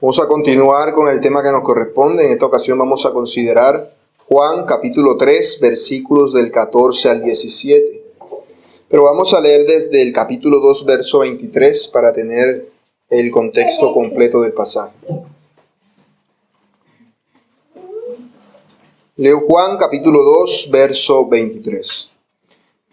Vamos a continuar con el tema que nos corresponde. En esta ocasión vamos a considerar Juan capítulo 3, versículos del 14 al 17. Pero vamos a leer desde el capítulo 2, verso 23 para tener el contexto completo del pasaje. Leo Juan capítulo 2, verso 23.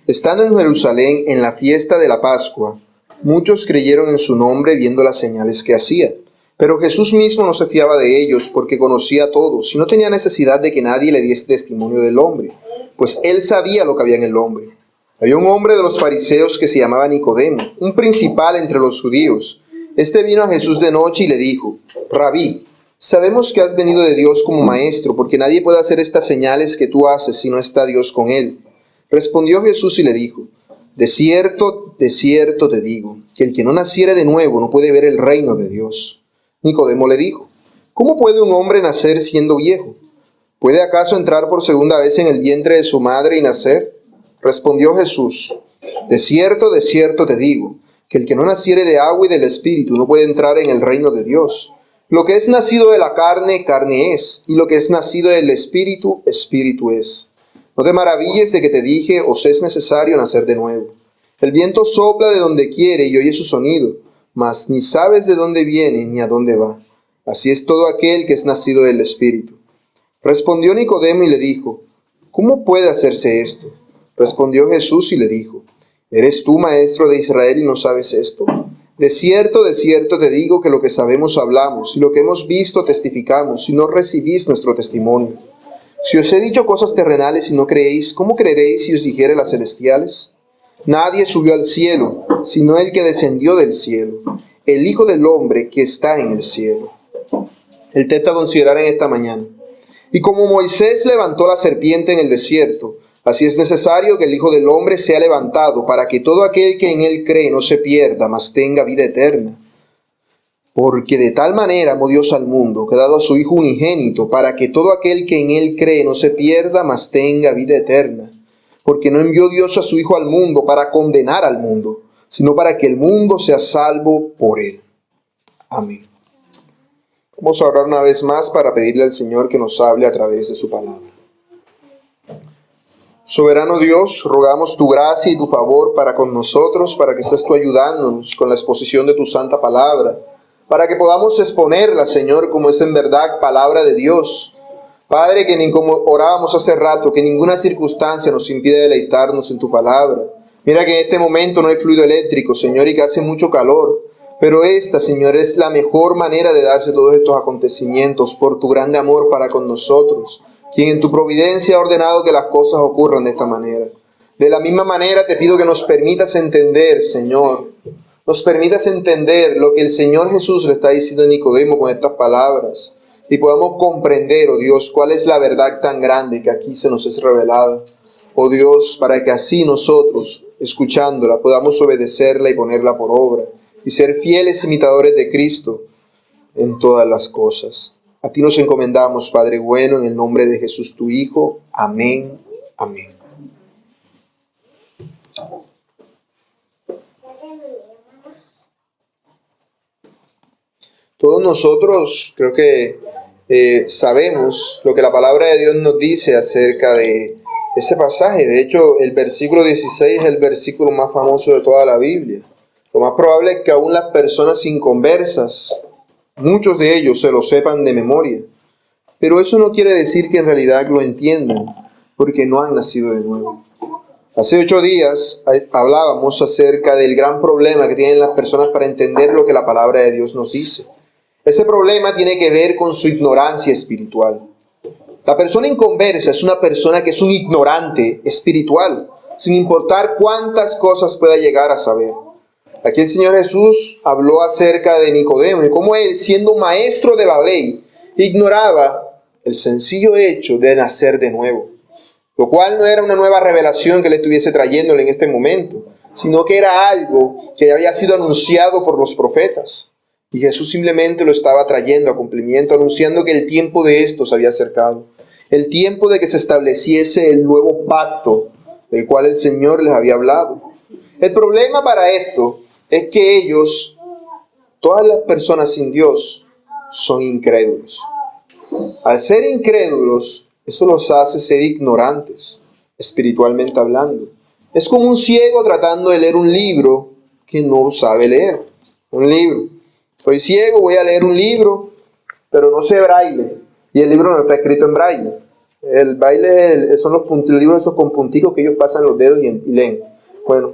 Estando en Jerusalén en la fiesta de la Pascua, muchos creyeron en su nombre viendo las señales que hacía. Pero Jesús mismo no se fiaba de ellos porque conocía a todos y no tenía necesidad de que nadie le diese testimonio del hombre, pues él sabía lo que había en el hombre. Había un hombre de los fariseos que se llamaba Nicodemo, un principal entre los judíos. Este vino a Jesús de noche y le dijo: Rabí, sabemos que has venido de Dios como maestro, porque nadie puede hacer estas señales que tú haces si no está Dios con él. Respondió Jesús y le dijo: de cierto te digo, que el que no naciere de nuevo no puede ver el reino de Dios. Nicodemo le dijo: ¿cómo puede un hombre nacer siendo viejo? ¿Puede acaso entrar por segunda vez en el vientre de su madre y nacer? Respondió Jesús: de cierto te digo, que el que no naciere de agua y del Espíritu no puede entrar en el reino de Dios. Lo que es nacido de la carne, carne es, y lo que es nacido del Espíritu, Espíritu es. No te maravilles de que te dije: os es necesario nacer de nuevo. El viento sopla de donde quiere y oye su sonido, mas ni sabes de dónde viene ni a dónde va. Así es todo aquel que es nacido del Espíritu. Respondió Nicodemo y le dijo: ¿cómo puede hacerse esto? Respondió Jesús y le dijo: ¿eres tú maestro de Israel y no sabes esto? De cierto te digo que lo que sabemos hablamos, y lo que hemos visto testificamos, y no recibís nuestro testimonio. Si os he dicho cosas terrenales y no creéis, ¿cómo creeréis si os dijere las celestiales? Nadie subió al cielo, sino el que descendió del cielo, el Hijo del Hombre que está en el cielo. El texto a considerar en esta mañana. Y como Moisés levantó la serpiente en el desierto, así es necesario que el Hijo del Hombre sea levantado, para que todo aquel que en él cree no se pierda, mas tenga vida eterna. Porque de tal manera amó Dios al mundo, que ha dado a su Hijo unigénito, para que todo aquel que en él cree no se pierda, mas tenga vida eterna. Porque no envió Dios a su Hijo al mundo para condenar al mundo, sino para que el mundo sea salvo por él. Amén. Vamos a orar una vez más para pedirle al Señor que nos hable a través de su palabra. Soberano Dios, rogamos tu gracia y tu favor para con nosotros, para que estés tú ayudándonos con la exposición de tu santa palabra, para que podamos exponerla, Señor, como es en verdad palabra de Dios. Padre, que ni como orábamos hace rato, que ninguna circunstancia nos impide deleitarnos en tu palabra. Mira que en este momento no hay fluido eléctrico, Señor, y que hace mucho calor. Pero esta, Señor, es la mejor manera de darse todos estos acontecimientos por tu grande amor para con nosotros, quien en tu providencia ha ordenado que las cosas ocurran de esta manera. De la misma manera te pido que nos permitas entender, Señor, nos permitas entender lo que el Señor Jesús le está diciendo a Nicodemo con estas palabras. Y podamos comprender, oh Dios, cuál es la verdad tan grande que aquí se nos es revelada. Oh Dios, para que así nosotros, escuchándola, podamos obedecerla y ponerla por obra, y ser fieles imitadores de Cristo en todas las cosas. A ti nos encomendamos, Padre bueno, en el nombre de Jesús tu Hijo. Amén. Amén. Todos nosotros creo que sabemos lo que la palabra de Dios nos dice acerca de ese pasaje. De hecho, el versículo 16 es el versículo más famoso de toda la Biblia. Lo más probable es que aún las personas inconversas, muchos de ellos se lo sepan de memoria. Pero eso no quiere decir que en realidad lo entiendan, porque no han nacido de nuevo. Hace 8 días hablábamos acerca del gran problema que tienen las personas para entender lo que la palabra de Dios nos dice. Ese problema tiene que ver con su ignorancia espiritual. La persona inconversa es una persona que es un ignorante espiritual, sin importar cuántas cosas pueda llegar a saber. Aquí el Señor Jesús habló acerca de Nicodemo y cómo él, siendo maestro de la ley, ignoraba el sencillo hecho de nacer de nuevo. Lo cual no era una nueva revelación que le estuviese trayéndole en este momento, sino que era algo que había sido anunciado por los profetas. Y Jesús simplemente lo estaba trayendo a cumplimiento, anunciando que el tiempo de esto se había acercado. El tiempo de que se estableciese el nuevo pacto del cual el Señor les había hablado. El problema para esto es que ellos, todas las personas sin Dios, son incrédulos. Al ser incrédulos, eso los hace ser ignorantes, espiritualmente hablando. Es como un ciego tratando de leer un libro que no sabe leer. Un libro. Soy ciego, voy a leer un libro, pero no sé braille. Y el libro no está escrito en braille. El braille son los libros esos con punticos que ellos pasan los dedos y leen. Bueno,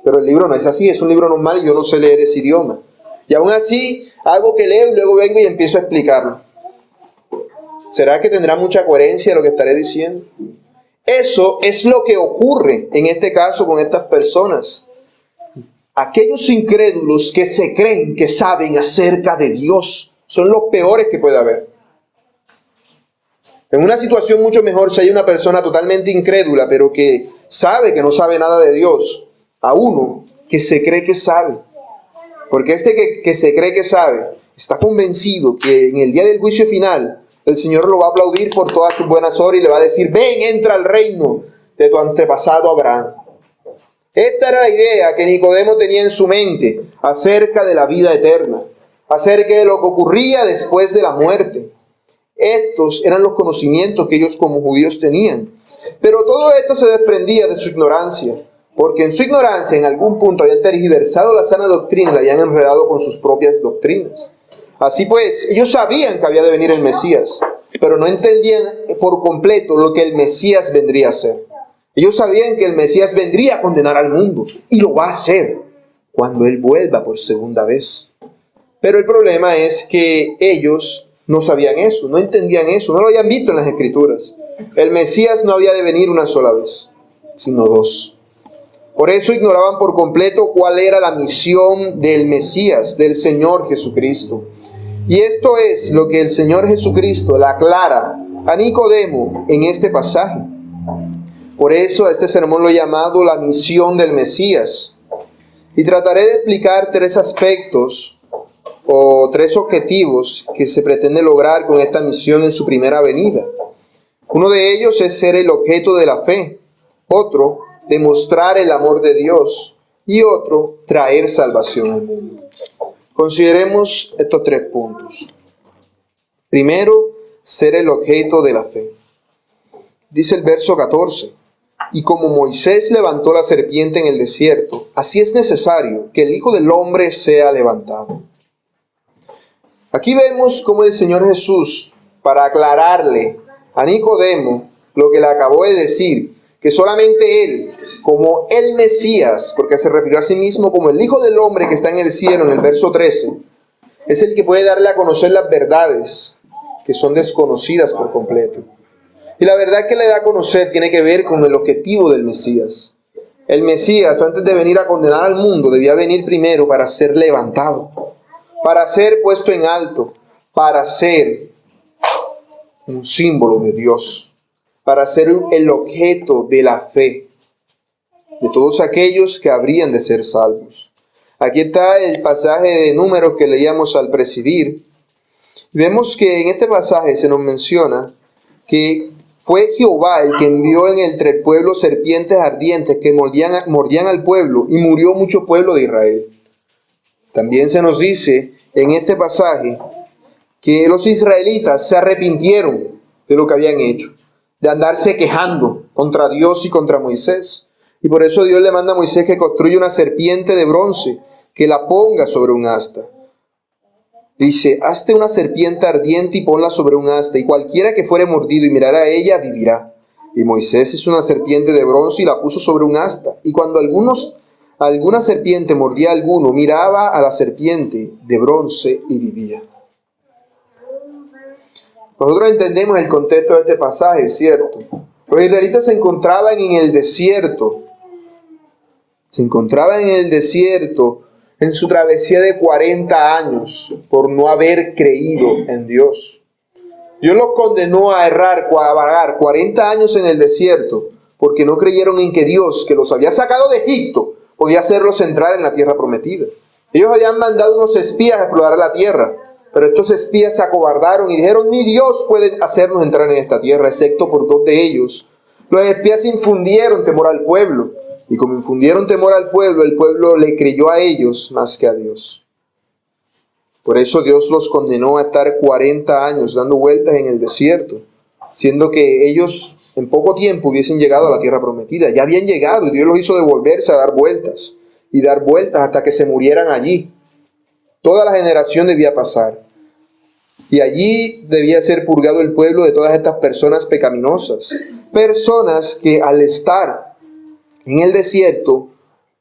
pero el libro no es así, es un libro normal y yo no sé leer ese idioma. Y aún así, hago que leo y luego vengo y empiezo a explicarlo. ¿Será que tendrá mucha coherencia lo que estaré diciendo? Eso es lo que ocurre en este caso con estas personas. Aquellos incrédulos que se creen que saben acerca de Dios son los peores que puede haber. En una situación mucho mejor si hay una persona totalmente incrédula, pero que sabe que no sabe nada de Dios, a uno que se cree que sabe. Porque que se cree que sabe, está convencido que en el día del juicio final, el Señor lo va a aplaudir por todas sus buenas obras y le va a decir, ven, entra al reino de tu antepasado Abraham. Esta era la idea que Nicodemo tenía en su mente acerca de la vida eterna, acerca de lo que ocurría después de la muerte. Estos eran los conocimientos que ellos como judíos tenían. Pero todo esto se desprendía de su ignorancia, porque en su ignorancia en algún punto habían tergiversado la sana doctrina y la habían enredado con sus propias doctrinas. Así pues, ellos sabían que había de venir el Mesías, pero no entendían por completo lo que el Mesías vendría a hacer. Ellos sabían que el Mesías vendría a condenar al mundo, y lo va a hacer cuando Él vuelva por segunda vez. Pero el problema es que ellos no sabían eso, no entendían eso, no lo habían visto en las Escrituras. El Mesías no había de venir una sola vez, sino dos. Por eso ignoraban por completo cuál era la misión del Mesías, del Señor Jesucristo. Y esto es lo que el Señor Jesucristo le aclara a Nicodemo en este pasaje. Por eso a este sermón lo he llamado la misión del Mesías. Y trataré de explicar tres aspectos o tres objetivos que se pretende lograr con esta misión en su primera venida. Uno de ellos es ser el objeto de la fe. Otro, demostrar el amor de Dios. Y otro, traer salvación al mundo. Consideremos estos tres puntos. Primero, ser el objeto de la fe. Dice el verso 14, y como Moisés levantó la serpiente en el desierto, así es necesario que el Hijo del Hombre sea levantado. Aquí vemos cómo el Señor Jesús, para aclararle a Nicodemo lo que le acabó de decir, que solamente Él, como el Mesías, porque se refirió a sí mismo como el Hijo del Hombre que está en el cielo, en el verso 13, es el que puede darle a conocer las verdades que son desconocidas por completo. Y la verdad que le da a conocer tiene que ver con el objetivo del Mesías. El Mesías, antes de venir a condenar al mundo, debía venir primero para ser levantado, para ser puesto en alto, para ser un símbolo de Dios, para ser el objeto de la fe de todos aquellos que habrían de ser salvos. Aquí está el pasaje de Números que leíamos al presidir. Vemos que en este pasaje se nos menciona que fue Jehová el que envió entre el pueblo serpientes ardientes que mordían al pueblo, y murió mucho pueblo de Israel. También se nos dice en este pasaje que los israelitas se arrepintieron de lo que habían hecho, de andarse quejando contra Dios y contra Moisés. Y por eso Dios le manda a Moisés que construya una serpiente de bronce, que la ponga sobre un asta. Dice, hazte una serpiente ardiente y ponla sobre un asta, y cualquiera que fuere mordido y mirara a ella, vivirá. Y Moisés hizo una serpiente de bronce y la puso sobre un asta. Y cuando alguna serpiente mordía a alguno, miraba a la serpiente de bronce y vivía. Nosotros entendemos el contexto de este pasaje, ¿cierto? Los israelitas se encontraban en el desierto. En su travesía de 40 años por no haber creído en Dios. Dios los condenó a errar, a vagar 40 años en el desierto porque no creyeron en que Dios, que los había sacado de Egipto, podía hacerlos entrar en la tierra prometida. Ellos habían mandado unos espías a explorar la tierra, pero estos espías se acobardaron y dijeron, ni Dios puede hacernos entrar en esta tierra, excepto por 2 de ellos. Los espías infundieron temor al pueblo. Y como infundieron temor al pueblo, el pueblo le creyó a ellos más que a Dios. Por eso Dios los condenó a estar 40 años dando vueltas en el desierto, siendo que ellos en poco tiempo hubiesen llegado a la tierra prometida. Ya habían llegado y Dios los hizo devolverse a dar vueltas y dar vueltas hasta que se murieran allí. Toda la generación debía pasar. Y allí debía ser purgado el pueblo de todas estas personas pecaminosas. Personas que al estar en el desierto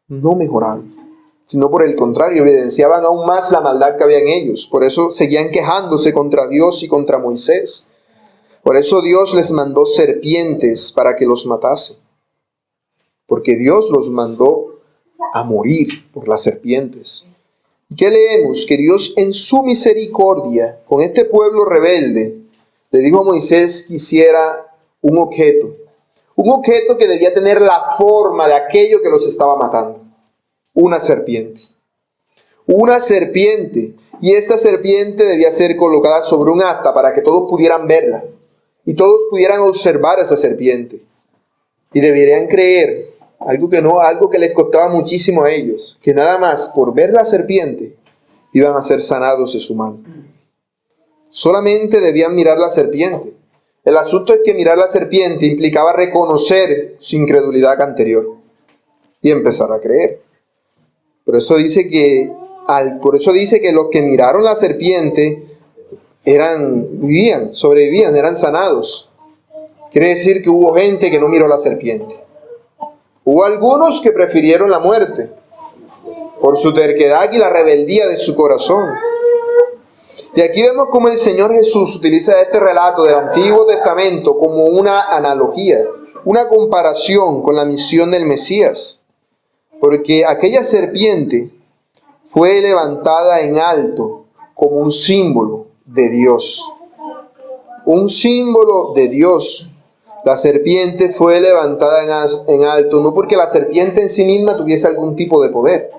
no mejoraron, sino por el contrario, evidenciaban aún más la maldad que había en ellos. Por eso seguían quejándose contra Dios y contra Moisés. Por eso Dios les mandó serpientes para que los matase. Porque Dios los mandó a morir por las serpientes. ¿Y qué leemos? Que Dios en su misericordia con este pueblo rebelde le dijo a Moisés que hiciera un objeto que debía tener la forma de aquello que los estaba matando. Una serpiente. Una serpiente. Y esta serpiente debía ser colocada sobre un asta para que todos pudieran verla. Y todos pudieran observar a esa serpiente. Y deberían creer, algo que les costaba muchísimo a ellos, que nada más por ver la serpiente iban a ser sanados de su mal. Solamente debían mirar la serpiente. El asunto es que mirar la serpiente implicaba reconocer su incredulidad anterior y empezar a creer. Por eso dice que los que miraron la serpiente sobrevivían, eran sanados. Quiere decir que hubo gente que no miró la serpiente. Hubo algunos que prefirieron la muerte por su terquedad y la rebeldía de su corazón. Y aquí vemos cómo el Señor Jesús utiliza este relato del Antiguo Testamento como una analogía, una comparación con la misión del Mesías. Porque aquella serpiente fue levantada en alto como un símbolo de Dios. Un símbolo de Dios. La serpiente fue levantada en alto, no porque la serpiente en sí misma tuviese algún tipo de poder.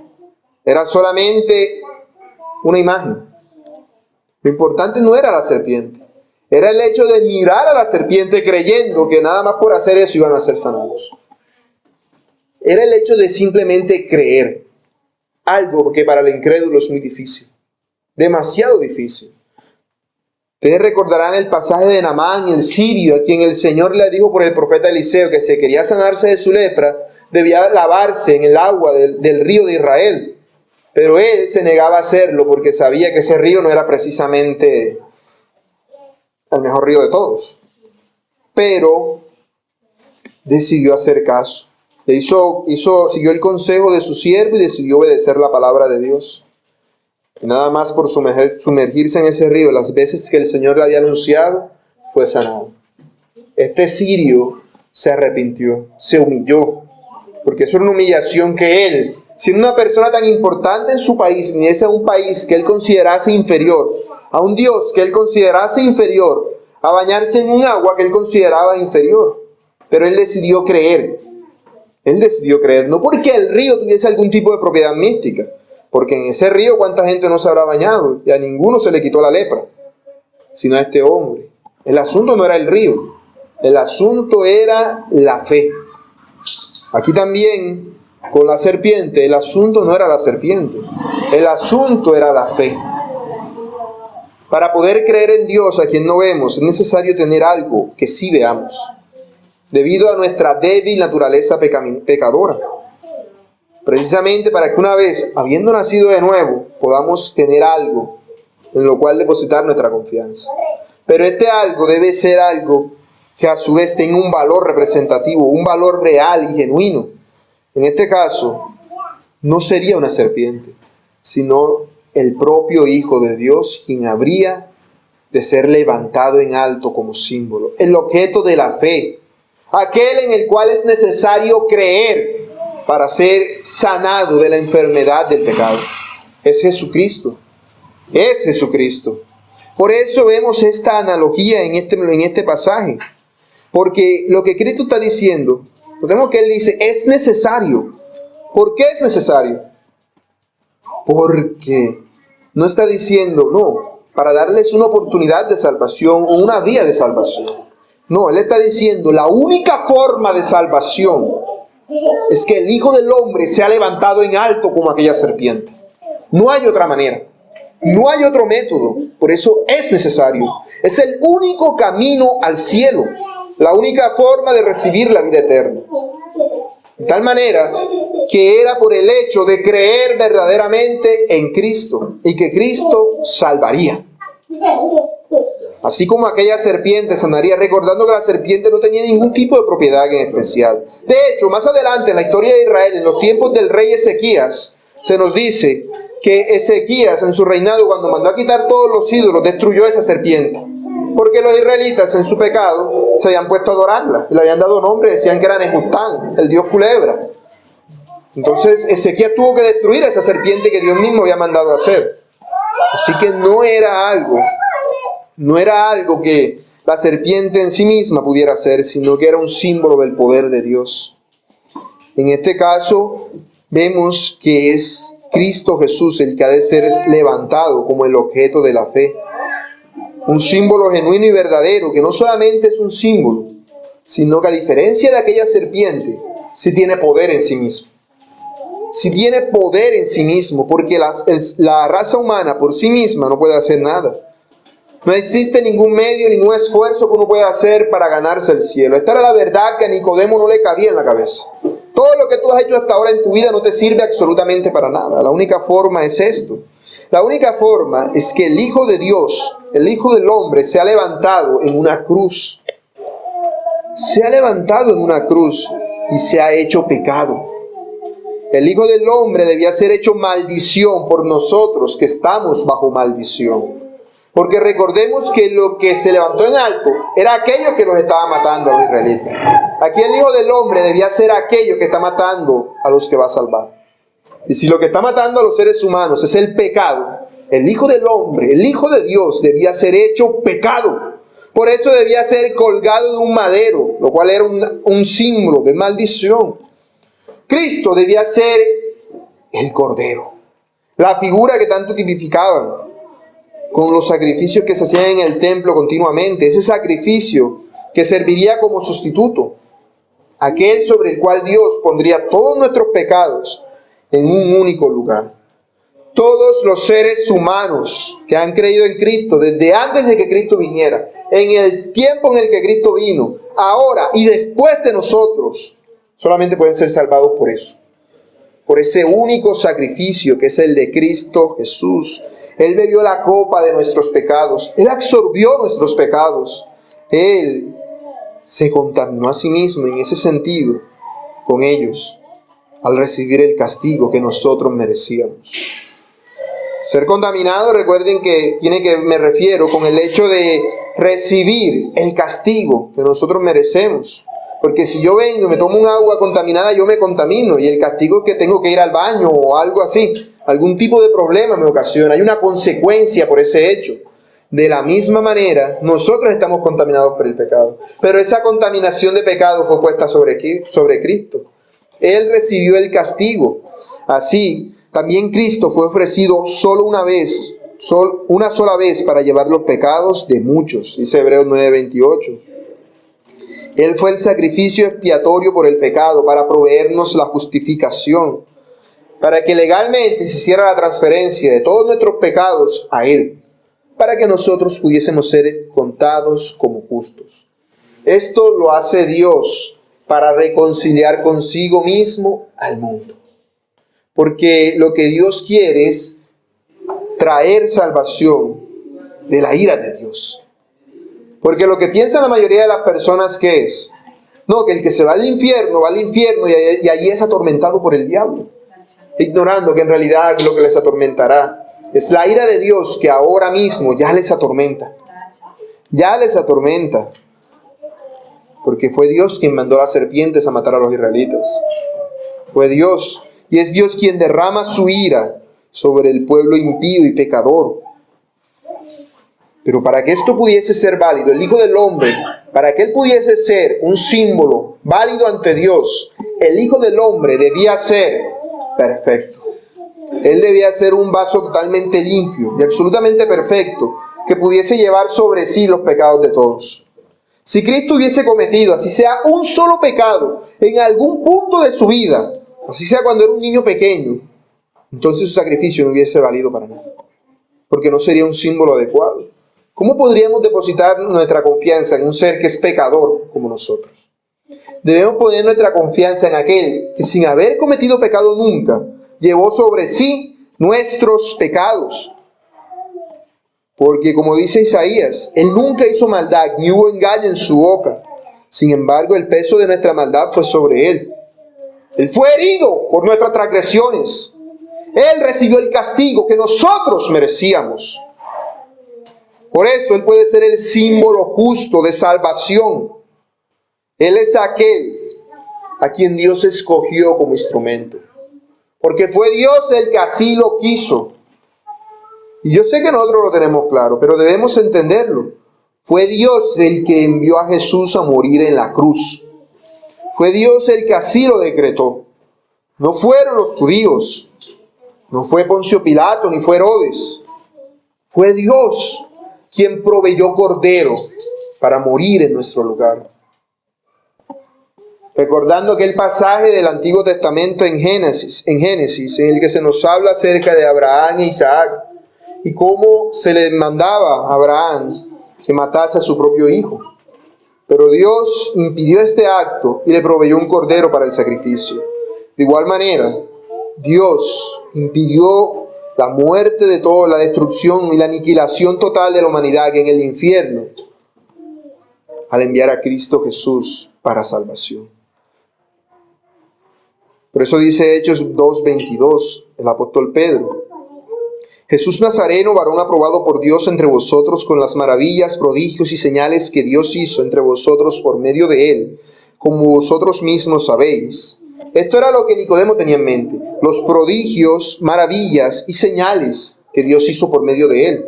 Era solamente una imagen. Lo importante no era la serpiente. Era el hecho de mirar a la serpiente creyendo que nada más por hacer eso iban a ser sanados. Era el hecho de simplemente creer. Algo que para el incrédulo es muy difícil. Demasiado difícil. Ustedes recordarán el pasaje de Naamán, el sirio, a quien el Señor le dijo por el profeta Eliseo que si quería sanarse de su lepra, debía lavarse en el agua del río de Israel. Pero él se negaba a hacerlo porque sabía que ese río no era precisamente el mejor río de todos. Pero decidió hacer caso. Siguió el consejo de su siervo y decidió obedecer la palabra de Dios. Y nada más por sumergirse en ese río, las veces que el Señor le había anunciado, fue sanado. Este sirio se arrepintió, se humilló, porque eso era una humillación que él, siendo una persona tan importante en su país, viniese a un país que él considerase inferior, a un Dios que él considerase inferior, a bañarse en un agua que él consideraba inferior. Pero él decidió creer. Él decidió creer, no porque el río tuviese algún tipo de propiedad mística, porque en ese río cuánta gente no se habrá bañado y a ninguno se le quitó la lepra, sino a este hombre. El asunto no era el río, el asunto era la fe. Aquí también, con la serpiente, el asunto no era la serpiente, el asunto era la fe. Para poder creer en Dios a quien no vemos, es necesario tener algo que sí veamos, debido a nuestra débil naturaleza pecadora. Precisamente para que una vez, habiendo nacido de nuevo, podamos tener algo en lo cual depositar nuestra confianza. Pero este algo debe ser algo que a su vez tenga un valor representativo, un valor real y genuino. En este caso, no sería una serpiente, sino el propio Hijo de Dios, quien habría de ser levantado en alto como símbolo, el objeto de la fe, aquel en el cual es necesario creer para ser sanado de la enfermedad del pecado. Es Jesucristo. Es Jesucristo. Por eso vemos esta analogía en este pasaje. Porque lo que Cristo está diciendo, tenemos que Él dice, es necesario. ¿Por qué es necesario? Porque no está diciendo, no, para darles una oportunidad de salvación o una vía de salvación. No, Él está diciendo, la única forma de salvación es que el Hijo del Hombre sea levantado en alto como aquella serpiente. No hay otra manera. No hay otro método, por eso es necesario. Es el único camino al cielo, la única forma de recibir la vida eterna. De tal manera que era por el hecho de creer verdaderamente en Cristo y que Cristo salvaría. Así como aquella serpiente sanaría, recordando que la serpiente no tenía ningún tipo de propiedad en especial. De hecho, más adelante en la historia de Israel, en los tiempos del rey Ezequías, se nos dice que Ezequías en su reinado, cuando mandó a quitar todos los ídolos, destruyó esa serpiente. Porque los israelitas en su pecado se habían puesto a adorarla. Y le habían dado nombre, decían que era Nejután, el dios culebra. Entonces Ezequías tuvo que destruir a esa serpiente que Dios mismo había mandado a hacer. Así que no era algo que la serpiente en sí misma pudiera hacer, sino que era un símbolo del poder de Dios. En este caso, vemos que es Cristo Jesús el que ha de ser levantado como el objeto de la fe. Un símbolo genuino y verdadero, que no solamente es un símbolo, sino que a diferencia de aquella serpiente, sí tiene poder en sí mismo. Sí tiene poder en sí mismo, porque la raza humana por sí misma no puede hacer nada. No existe ningún medio, ningún esfuerzo que uno pueda hacer para ganarse el cielo. Esta era la verdad que a Nicodemo no le cabía en la cabeza. Todo lo que tú has hecho hasta ahora en tu vida no te sirve absolutamente para nada. La única forma es esto. La única forma es que el Hijo de Dios, el Hijo del Hombre, se ha levantado en una cruz. Se ha levantado en una cruz y se ha hecho pecado. El Hijo del Hombre debía ser hecho maldición por nosotros que estamos bajo maldición. Porque recordemos que lo que se levantó en alto era aquello que los estaba matando a los israelitas. Aquí el Hijo del Hombre debía ser aquello que está matando a los que va a salvar. Y si lo que está matando a los seres humanos es el pecado, el Hijo del Hombre, el Hijo de Dios, debía ser hecho pecado. Por eso debía ser colgado de un madero, lo cual era un símbolo de maldición. Cristo debía ser el Cordero, la figura que tanto tipificaban con los sacrificios que se hacían en el templo continuamente, ese sacrificio que serviría como sustituto, aquel sobre el cual Dios pondría todos nuestros pecados en un único lugar. Todos los seres humanos que han creído en Cristo, desde antes de que Cristo viniera, en el tiempo en el que Cristo vino, ahora y después de nosotros, solamente pueden ser salvados por eso, por ese único sacrificio que es el de Cristo Jesús. Él bebió la copa de nuestros pecados. Él absorbió nuestros pecados. Él se contaminó a sí mismo en ese sentido con ellos al recibir el castigo que nosotros merecíamos. Ser contaminado, recuerden que me refiero con el hecho de recibir el castigo que nosotros merecemos. Porque si yo vengo y me tomo un agua contaminada, yo me contamino y el castigo es que tengo que ir al baño o algo así. Algún tipo de problema me ocasiona. Hay una consecuencia por ese hecho. De la misma manera, nosotros estamos contaminados por el pecado. Pero esa contaminación de pecado fue puesta sobre Cristo. Él recibió el castigo. Así, también Cristo fue ofrecido solo una sola vez para llevar los pecados de muchos. Dice Hebreos 9:28. Él fue el sacrificio expiatorio por el pecado para proveernos la justificación, para que legalmente se hiciera la transferencia de todos nuestros pecados a Él, para que nosotros pudiésemos ser contados como justos. Esto lo hace Dios para reconciliar consigo mismo al mundo. Porque lo que Dios quiere es traer salvación de la ira de Dios. Porque lo que piensa la mayoría de las personas que es, no, que el que se va al infierno y allí es atormentado por el diablo. Ignorando que en realidad lo que les atormentará es la ira de Dios que ahora mismo ya les atormenta. Ya les atormenta. Porque fue Dios quien mandó a las serpientes a matar a los israelitas. Fue Dios. Y es Dios quien derrama su ira sobre el pueblo impío y pecador. Pero para que esto pudiese ser válido, el Hijo del Hombre, para que Él pudiese ser un símbolo válido ante Dios, el Hijo del Hombre debía ser perfecto. Él debía ser un vaso totalmente limpio y absolutamente perfecto, que pudiese llevar sobre sí los pecados de todos. Si Cristo hubiese cometido, así sea un solo pecado, en algún punto de su vida, así sea cuando era un niño pequeño, entonces su sacrificio no hubiese valido para nada. porque no sería un símbolo adecuado. ¿Cómo podríamos depositar nuestra confianza en un ser que es pecador como nosotros? Debemos poner nuestra confianza en aquel que, sin haber cometido pecado nunca, llevó sobre sí nuestros pecados. Porque, como dice Isaías, Él nunca hizo maldad, ni hubo engaño en su boca. Sin embargo, el peso de nuestra maldad fue sobre Él. Él fue herido por nuestras transgresiones. Él recibió el castigo que nosotros merecíamos. Por eso Él puede ser el símbolo justo de salvación. Él es aquel a quien Dios escogió como instrumento. Porque fue Dios el que así lo quiso. Y yo sé que nosotros lo tenemos claro, pero debemos entenderlo. Fue Dios el que envió a Jesús a morir en la cruz. Fue Dios el que así lo decretó. No fueron los judíos. No fue Poncio Pilato, ni fue Herodes. Fue Dios quien proveyó cordero para morir en nuestro lugar. Recordando aquel pasaje del Antiguo Testamento en Génesis, en el que se nos habla acerca de Abraham e Isaac, y cómo se le mandaba a Abraham que matase a su propio hijo. Pero Dios impidió este acto y le proveyó un cordero para el sacrificio. De igual manera, Dios impidió la muerte de todos, la destrucción y la aniquilación total de la humanidad en el infierno, al enviar a Cristo Jesús para salvación. Por eso dice Hechos 2:22, el apóstol Pedro: Jesús Nazareno, varón aprobado por Dios entre vosotros con las maravillas, prodigios y señales que Dios hizo entre vosotros por medio de él, como vosotros mismos sabéis. Esto era lo que Nicodemo tenía en mente: los prodigios, maravillas y señales que Dios hizo por medio de él.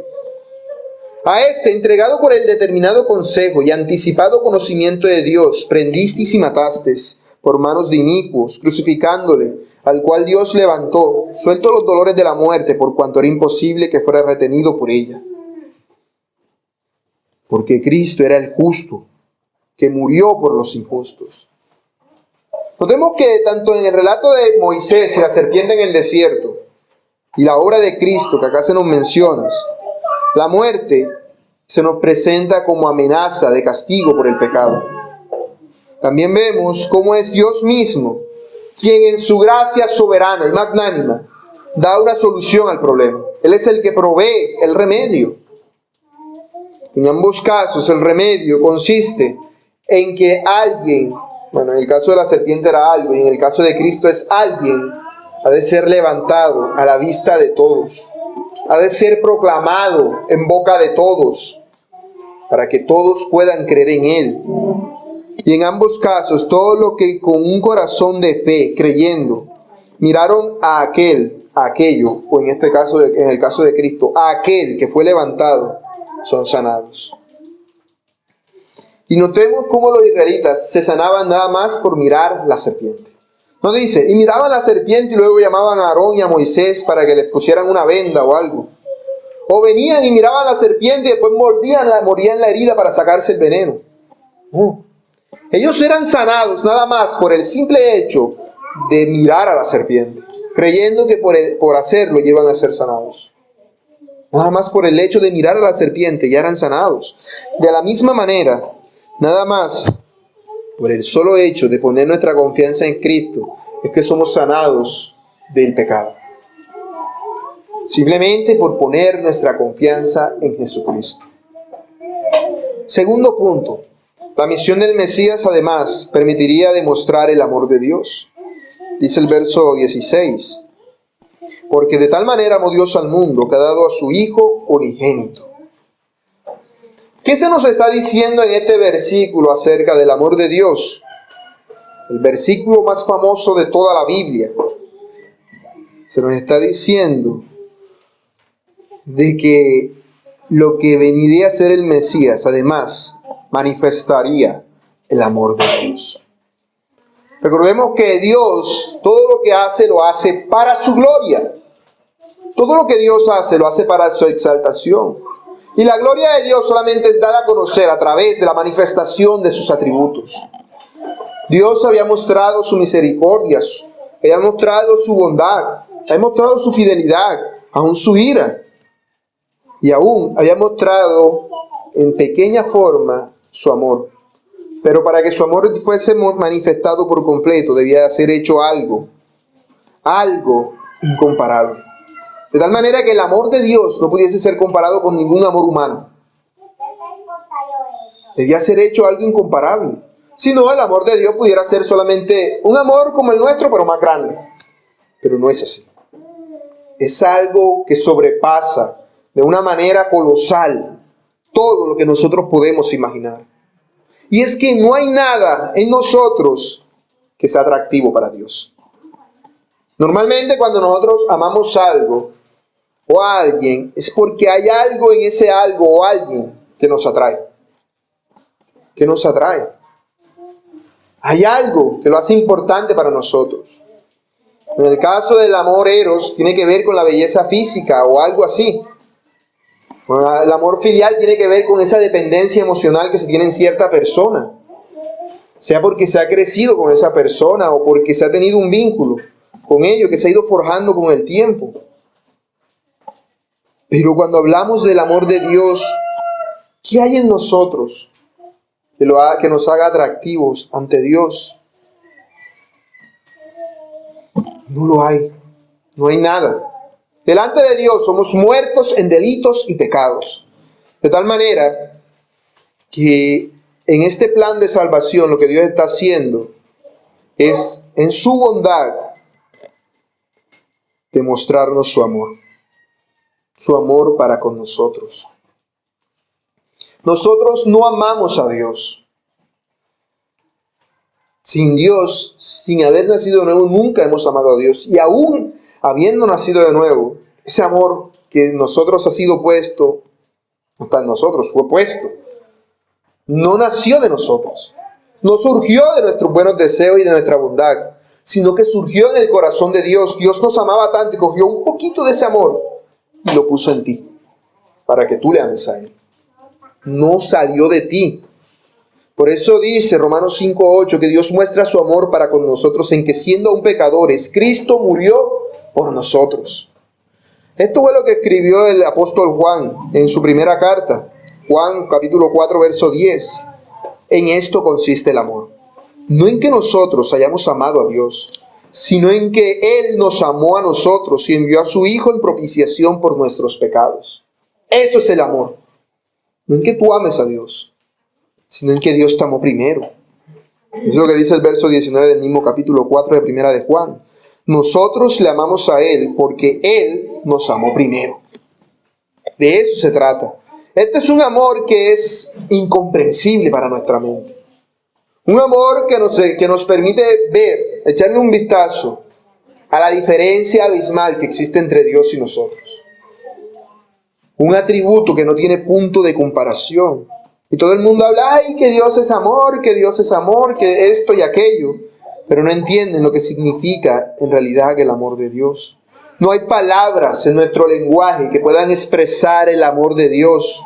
A este, entregado por el determinado consejo y anticipado conocimiento de Dios, prendisteis y matasteis por manos de inicuos, crucificándole, al cual Dios levantó, suelto los dolores de la muerte, por cuanto era imposible que fuera retenido por ella. Porque Cristo era el justo, que murió por los injustos. Notemos que tanto en el relato de Moisés y la serpiente en el desierto, y la obra de Cristo que acá se nos menciona, la muerte se nos presenta como amenaza de castigo por el pecado. También vemos cómo es Dios mismo quien en su gracia soberana y magnánima da una solución al problema. Él es el que provee el remedio. En ambos casos el remedio consiste en que alguien, en el caso de la serpiente era algo, y en el caso de Cristo es alguien, ha de ser levantado a la vista de todos, ha de ser proclamado en boca de todos, para que todos puedan creer en Él. Y en ambos casos, todos los que con un corazón de fe, creyendo, miraron a aquello, o en este caso, en el caso de Cristo, a aquel que fue levantado, son sanados. Y notemos cómo los israelitas se sanaban nada más por mirar la serpiente. No dice, y miraban la serpiente y luego llamaban a Aarón y a Moisés para que les pusieran una venda o algo. O venían y miraban la serpiente y después morían la herida para sacarse el veneno. No. Ellos eran sanados nada más por el simple hecho de mirar a la serpiente, creyendo que por hacerlo iban a ser sanados. Nada más por el hecho de mirar a la serpiente ya eran sanados. De la misma manera, nada más por el solo hecho de poner nuestra confianza en Cristo es que somos sanados del pecado. Simplemente por poner nuestra confianza en Jesucristo. Segundo punto. La misión del Mesías, además, permitiría demostrar el amor de Dios. Dice el verso 16. Porque de tal manera amó Dios al mundo que ha dado a su Hijo unigénito. ¿Qué se nos está diciendo en este versículo acerca del amor de Dios? El versículo más famoso de toda la Biblia. Se nos está diciendo de que lo que veniría a ser el Mesías, además, manifestaría el amor de Dios. Recordemos que Dios, todo lo que hace, lo hace para su gloria. Todo lo que Dios hace, lo hace para su exaltación. Y la gloria de Dios solamente es dada a conocer a través de la manifestación de sus atributos. Dios había mostrado su misericordia, había mostrado su bondad, había mostrado su fidelidad, aún su ira. y aún había mostrado en pequeña forma su amor. Pero para que su amor fuese manifestado por completo, debía ser hecho algo incomparable. De tal manera que el amor de Dios no pudiese ser comparado con ningún amor humano. Debía ser hecho algo incomparable. Si no, el amor de Dios pudiera ser solamente un amor como el nuestro, pero más grande. Pero no es así. Es algo que sobrepasa de una manera colosal todo lo que nosotros podemos imaginar. Y es que no hay nada en nosotros que sea atractivo para Dios. Normalmente cuando nosotros amamos algo o a alguien, es porque hay algo en ese algo o alguien que nos atrae. Que nos atrae. Hay algo que lo hace importante para nosotros. En el caso del amor eros, tiene que ver con la belleza física o algo así. El amor filial tiene que ver con esa dependencia emocional que se tiene en cierta persona. Sea porque se ha crecido con esa persona o porque se ha tenido un vínculo con ello que se ha ido forjando con el tiempo. Pero cuando hablamos del amor de Dios, ¿qué hay en nosotros que nos haga atractivos ante Dios? No lo hay. No hay nada. Delante de Dios somos muertos en delitos y pecados. De tal manera que en este plan de salvación lo que Dios está haciendo es en su bondad demostrarnos su amor para con nosotros. Nosotros no amamos a Dios. Sin Dios, sin haber nacido de nuevo, nunca hemos amado a Dios. Y aún habiendo nacido de nuevo, ese amor que en nosotros ha sido puesto, no está en nosotros, fue puesto. No nació de nosotros. No surgió de nuestros buenos deseos y de nuestra bondad, sino que surgió en el corazón de Dios. Dios nos amaba tanto y cogió un poquito de ese amor y lo puso en ti, para que tú le ames a Él. No salió de ti. Por eso dice Romanos 5:8 que Dios muestra su amor para con nosotros en que siendo aún pecadores, Cristo murió por nosotros. Esto fue lo que escribió el apóstol Juan en su primera carta. Juan capítulo 4 verso 10. En esto consiste el amor. No en que nosotros hayamos amado a Dios, sino en que Él nos amó a nosotros y envió a su Hijo en propiciación por nuestros pecados. Eso es el amor. No en que tú ames a Dios, sino en que Dios te amó primero. Es lo que dice el verso 19 del mismo capítulo 4 de primera de Juan. Nosotros le amamos a Él porque Él nos amó primero. De eso se trata. Este es un amor que es incomprensible para nuestra mente. Un amor que nos permite ver, echarle un vistazo a la diferencia abismal que existe entre Dios y nosotros. Un atributo que no tiene punto de comparación. Y todo el mundo habla, ay, que Dios es amor, que esto y aquello. Pero no entienden lo que significa en realidad el amor de Dios. No hay palabras en nuestro lenguaje que puedan expresar el amor de Dios.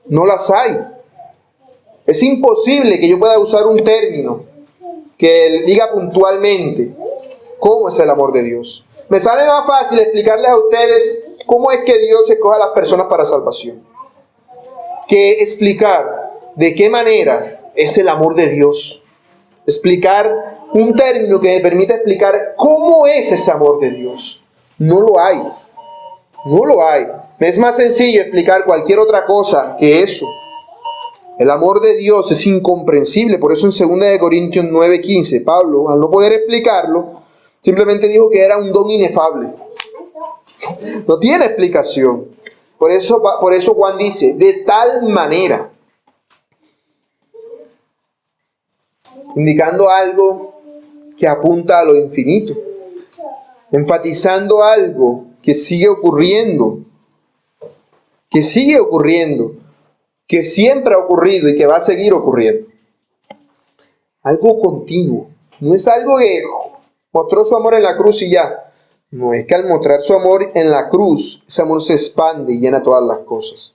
No las hay. Es imposible que yo pueda usar un término que diga puntualmente cómo es el amor de Dios. Me sale más fácil explicarles a ustedes cómo es que Dios escoge a las personas para salvación, que explicar de qué manera es el amor de Dios. Explicar un término que me permita explicar cómo es ese amor de Dios. No lo hay. No lo hay. Me es más sencillo explicar cualquier otra cosa que eso. El amor de Dios es incomprensible. Por eso en 2 Corintios 9:15, Pablo, al no poder explicarlo, simplemente dijo que era un don inefable. No tiene explicación. Por eso Juan dice, de tal manera, indicando algo que apunta a lo infinito, enfatizando algo que sigue ocurriendo, que siempre ha ocurrido y que va a seguir ocurriendo. Algo continuo. No es algo que mostró su amor en la cruz y ya. No, es que al mostrar su amor en la cruz, ese amor se expande y llena todas las cosas.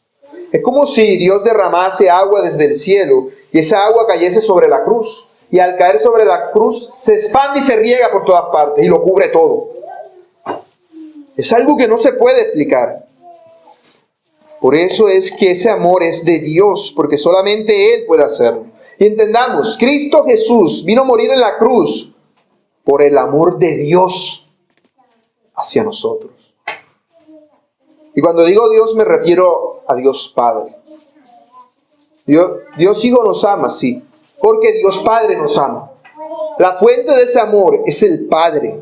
Es como si Dios derramase agua desde el cielo y esa agua cayese sobre la cruz. Y al caer sobre la cruz, se expande y se riega por todas partes y lo cubre todo. Es algo que no se puede explicar. Por eso es que ese amor es de Dios, porque solamente Él puede hacerlo. Y entendamos, Cristo Jesús vino a morir en la cruz por el amor de Dios hacia nosotros. Y cuando digo Dios me refiero a Dios Padre. Dios Hijo nos ama, sí, porque Dios Padre nos ama. La fuente de ese amor es el Padre.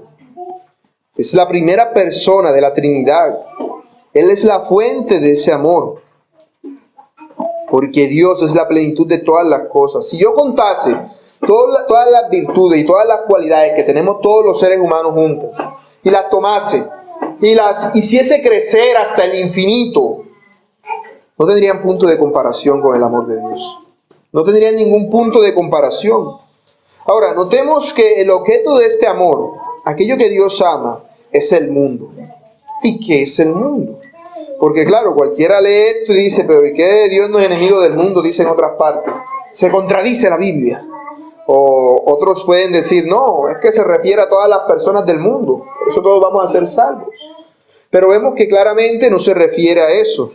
Es la primera persona de la Trinidad. Él es la fuente de ese amor. Porque Dios es la plenitud de todas las cosas. Si yo contase todas las virtudes y todas las cualidades que tenemos todos los seres humanos juntas, y las tomase y las hiciese crecer hasta el infinito, no tendrían punto de comparación con el amor de Dios. No tendrían ningún punto de comparación. Ahora, notemos que el objeto de este amor, aquello que Dios ama, es el mundo. ¿Y qué es el mundo? Porque claro, cualquiera lee esto y dice, pero ¿y qué? Dios no es enemigo del mundo, dice en otras partes. Se contradice la Biblia. O otros pueden decir, no, es que se refiere a todas las personas del mundo. Por eso todos vamos a ser salvos. Pero vemos que claramente no se refiere a eso.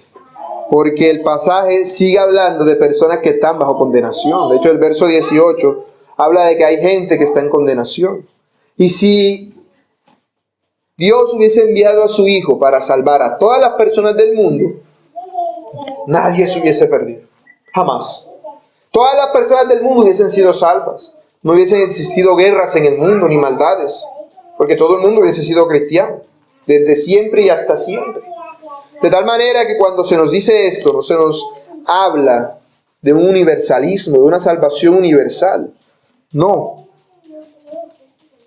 Porque el pasaje sigue hablando de personas que están bajo condenación. De hecho, el verso 18 habla de que hay gente que está en condenación. Y si Dios hubiese enviado a su Hijo para salvar a todas las personas del mundo, nadie se hubiese perdido. Jamás. Todas las personas del mundo hubiesen sido salvas. No hubiesen existido guerras en el mundo ni maldades. Porque todo el mundo hubiese sido cristiano. Desde siempre y hasta siempre. De tal manera que cuando se nos dice esto, no se nos habla de un universalismo, de una salvación universal. No.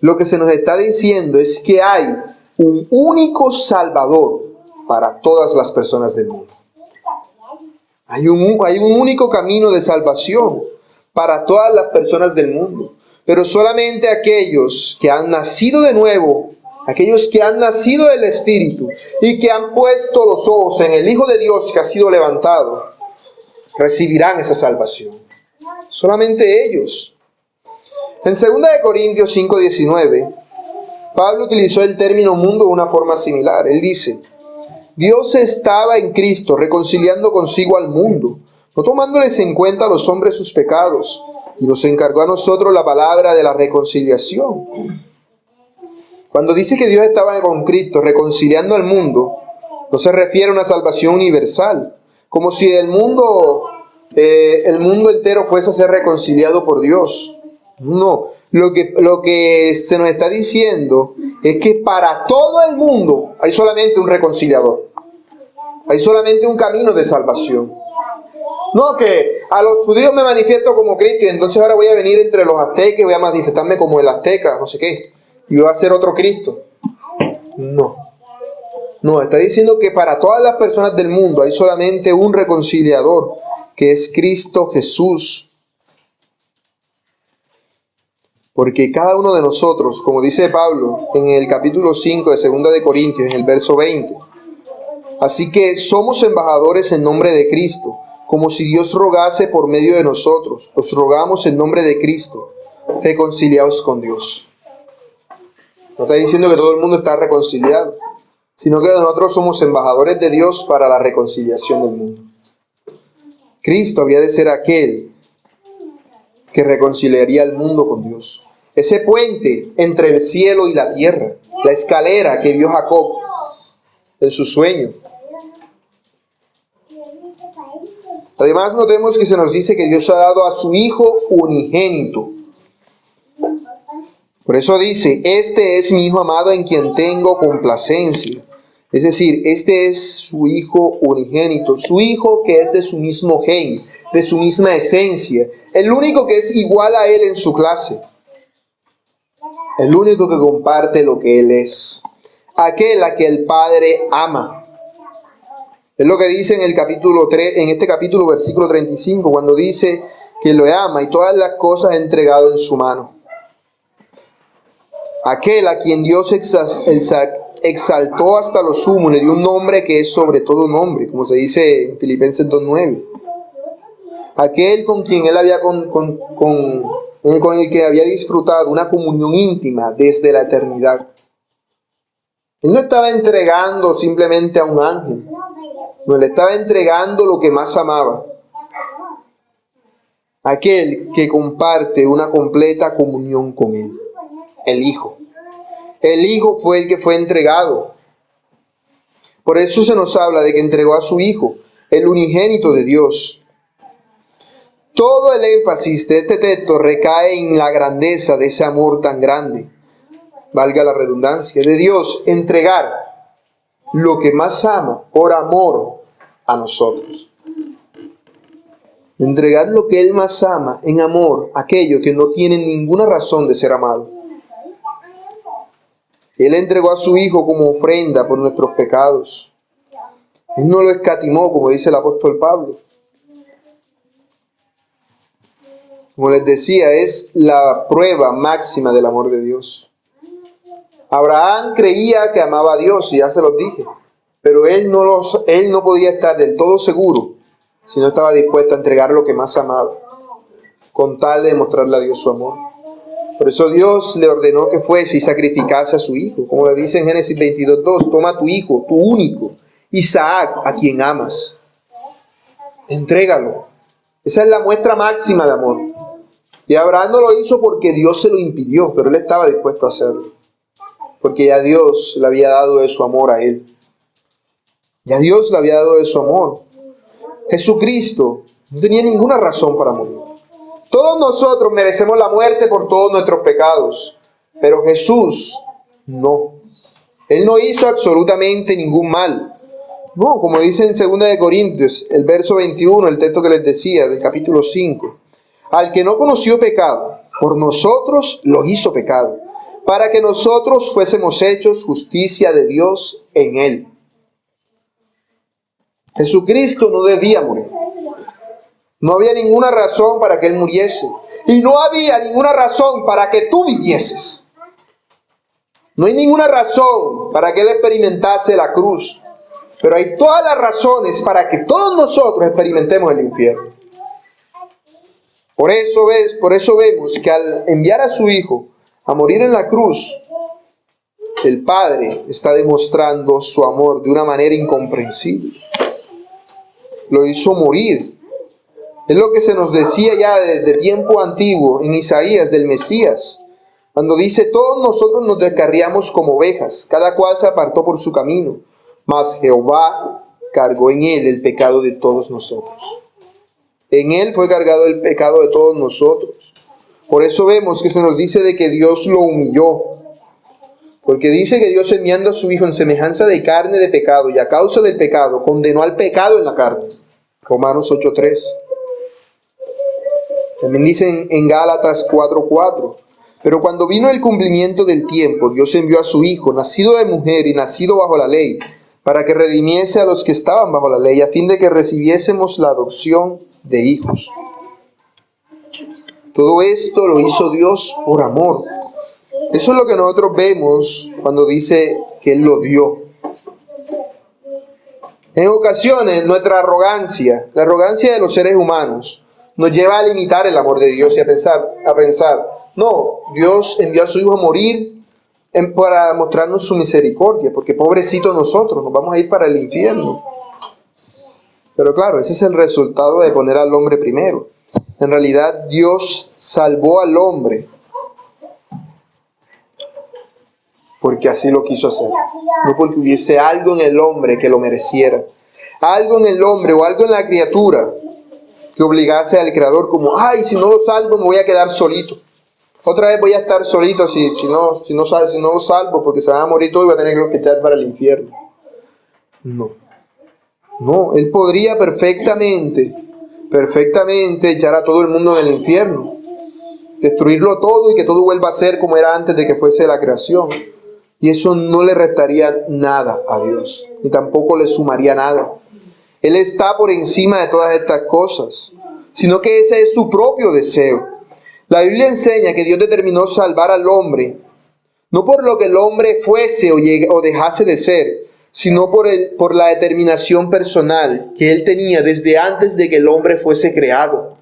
Lo que se nos está diciendo es que hay un único Salvador para todas las personas del mundo. Hay un único camino de salvación para todas las personas del mundo. Pero solamente aquellos que han nacido de nuevo, aquellos que han nacido del Espíritu y que han puesto los ojos en el Hijo de Dios que ha sido levantado, recibirán esa salvación. Solamente ellos. En 2 Corintios 5:19, Pablo utilizó el término mundo de una forma similar. Él dice, Dios estaba en Cristo reconciliando consigo al mundo, no tomándoles en cuenta a los hombres sus pecados, y nos encargó a nosotros la palabra de la reconciliación. Cuando dice que Dios estaba con Cristo reconciliando al mundo, no se refiere a una salvación universal, como si el mundo entero fuese a ser reconciliado por Dios. No, lo que se nos está diciendo es que para todo el mundo hay solamente un reconciliador. Hay solamente un camino de salvación. No, que a los judíos me manifiesto como Cristo y entonces ahora voy a venir entre los aztecas y voy a manifestarme como el azteca, no sé qué. Y voy a ser otro Cristo. No. No, está diciendo que para todas las personas del mundo hay solamente un reconciliador, que es Cristo Jesús. Porque cada uno de nosotros, como dice Pablo en el capítulo 5 de 2 de Corintios, en el verso 20, así que somos embajadores en nombre de Cristo, como si Dios rogase por medio de nosotros. Os rogamos en nombre de Cristo, reconciliaos con Dios. No está diciendo que todo el mundo está reconciliado, sino que nosotros somos embajadores de Dios para la reconciliación del mundo. Cristo había de ser aquel que reconciliaría al mundo con Dios. Ese puente entre el cielo y la tierra, la escalera que vio Jacob en su sueño. Además, notemos que se nos dice que Dios ha dado a su Hijo unigénito. Por eso dice, este es mi Hijo amado en quien tengo complacencia. Es decir, este es su Hijo unigénito, su Hijo que es de su mismo gen, de su misma esencia, el único que es igual a Él en su clase, el único que comparte lo que Él es, aquel a que el Padre ama. Es lo que dice en el capítulo 3, en este capítulo, versículo 35, cuando dice que lo ama y todas las cosas ha entregado en su mano. Aquel a quien Dios exaltó hasta lo sumo, le dio un nombre que es sobre todo nombre, como se dice en Filipenses 2:9. Aquel con quien él había con el que había disfrutado una comunión íntima desde la eternidad. Él no estaba entregando simplemente a un ángel. No, Él estaba entregando lo que más amaba. Aquel que comparte una completa comunión con Él, el Hijo. El Hijo fue el que fue entregado. Por eso se nos habla de que entregó a su Hijo, el unigénito de Dios. Todo el énfasis de este texto recae en la grandeza de ese amor tan grande, valga la redundancia, de Dios entregar lo que más ama por amor a nosotros. Entregar lo que Él más ama en amor a aquello que no tiene ninguna razón de ser amado. Él entregó a su Hijo como ofrenda por nuestros pecados. Él no lo escatimó, como dice el apóstol Pablo. Como les decía, es la prueba máxima del amor de Dios. Abraham creía que amaba a Dios, y ya se los dije, pero él no podía estar del todo seguro si no estaba dispuesto a entregar lo que más amaba, con tal de demostrarle a Dios su amor. Por eso Dios le ordenó que fuese y sacrificase a su Hijo, como le dice en Génesis 22:2, toma a tu Hijo, tu único, Isaac, a quien amas. Entrégalo. Esa es la muestra máxima de amor. Y Abraham no lo hizo porque Dios se lo impidió, pero él estaba dispuesto a hacerlo. Porque ya Dios le había dado de su amor a él. Ya Dios le había dado de su amor. Jesucristo no tenía ninguna razón para morir. Todos nosotros merecemos la muerte por todos nuestros pecados, pero Jesús no. Él no hizo absolutamente ningún mal. No, como dice en 2 de Corintios, el verso 21, el texto que les decía, del capítulo 5. Al que no conoció pecado, por nosotros lo hizo pecado, para que nosotros fuésemos hechos justicia de Dios en Él. Jesucristo no debía morir. No había ninguna razón para que Él muriese. Y no había ninguna razón para que tú vivieses. No hay ninguna razón para que Él experimentase la cruz. Pero hay todas las razones para que todos nosotros experimentemos el infierno. Por eso vemos que al enviar a su Hijo a morir en la cruz, el Padre está demostrando su amor de una manera incomprensible. Lo hizo morir. Es lo que se nos decía ya desde tiempo antiguo en Isaías del Mesías, cuando dice: todos nosotros nos descarriamos como ovejas, cada cual se apartó por su camino, mas Jehová cargó en él el pecado de todos nosotros. En Él fue cargado el pecado de todos nosotros. Por eso vemos que se nos dice de que Dios lo humilló. Porque dice que Dios, enviando a su Hijo en semejanza de carne de pecado y a causa del pecado, condenó al pecado en la carne. Romanos 8:3. También dice en Gálatas 4:4. Pero cuando vino el cumplimiento del tiempo, Dios envió a su Hijo, nacido de mujer y nacido bajo la ley, para que redimiese a los que estaban bajo la ley, a fin de que recibiésemos la adopción de hijos. Todo esto lo hizo Dios por amor. Eso es lo que nosotros vemos cuando dice que Él lo dio. En ocasiones nuestra arrogancia, la arrogancia de los seres humanos, nos lleva a limitar el amor de Dios y a pensar, no, Dios envió a su Hijo a morir para mostrarnos su misericordia, porque pobrecitos nosotros, nos vamos a ir para el infierno. Pero claro, ese es el resultado de poner al hombre primero. En realidad, Dios salvó al hombre porque así lo quiso hacer. No porque hubiese algo en el hombre que lo mereciera. Algo en el hombre o algo en la criatura que obligase al Creador como: ay, si no lo salvo me voy a quedar solito. Otra vez voy a estar solito si no lo salvo, porque se van a morir todos y voy a tener que echar para el infierno. No, Él podría perfectamente echar a todo el mundo en el infierno, destruirlo todo y que todo vuelva a ser como era antes de que fuese la creación. Y eso no le restaría nada a Dios, ni tampoco le sumaría nada. Él está por encima de todas estas cosas, sino que ese es su propio deseo. La Biblia enseña que Dios determinó salvar al hombre, no por lo que el hombre fuese o dejase de ser, sino por la determinación personal que Él tenía desde antes de que el hombre fuese creado.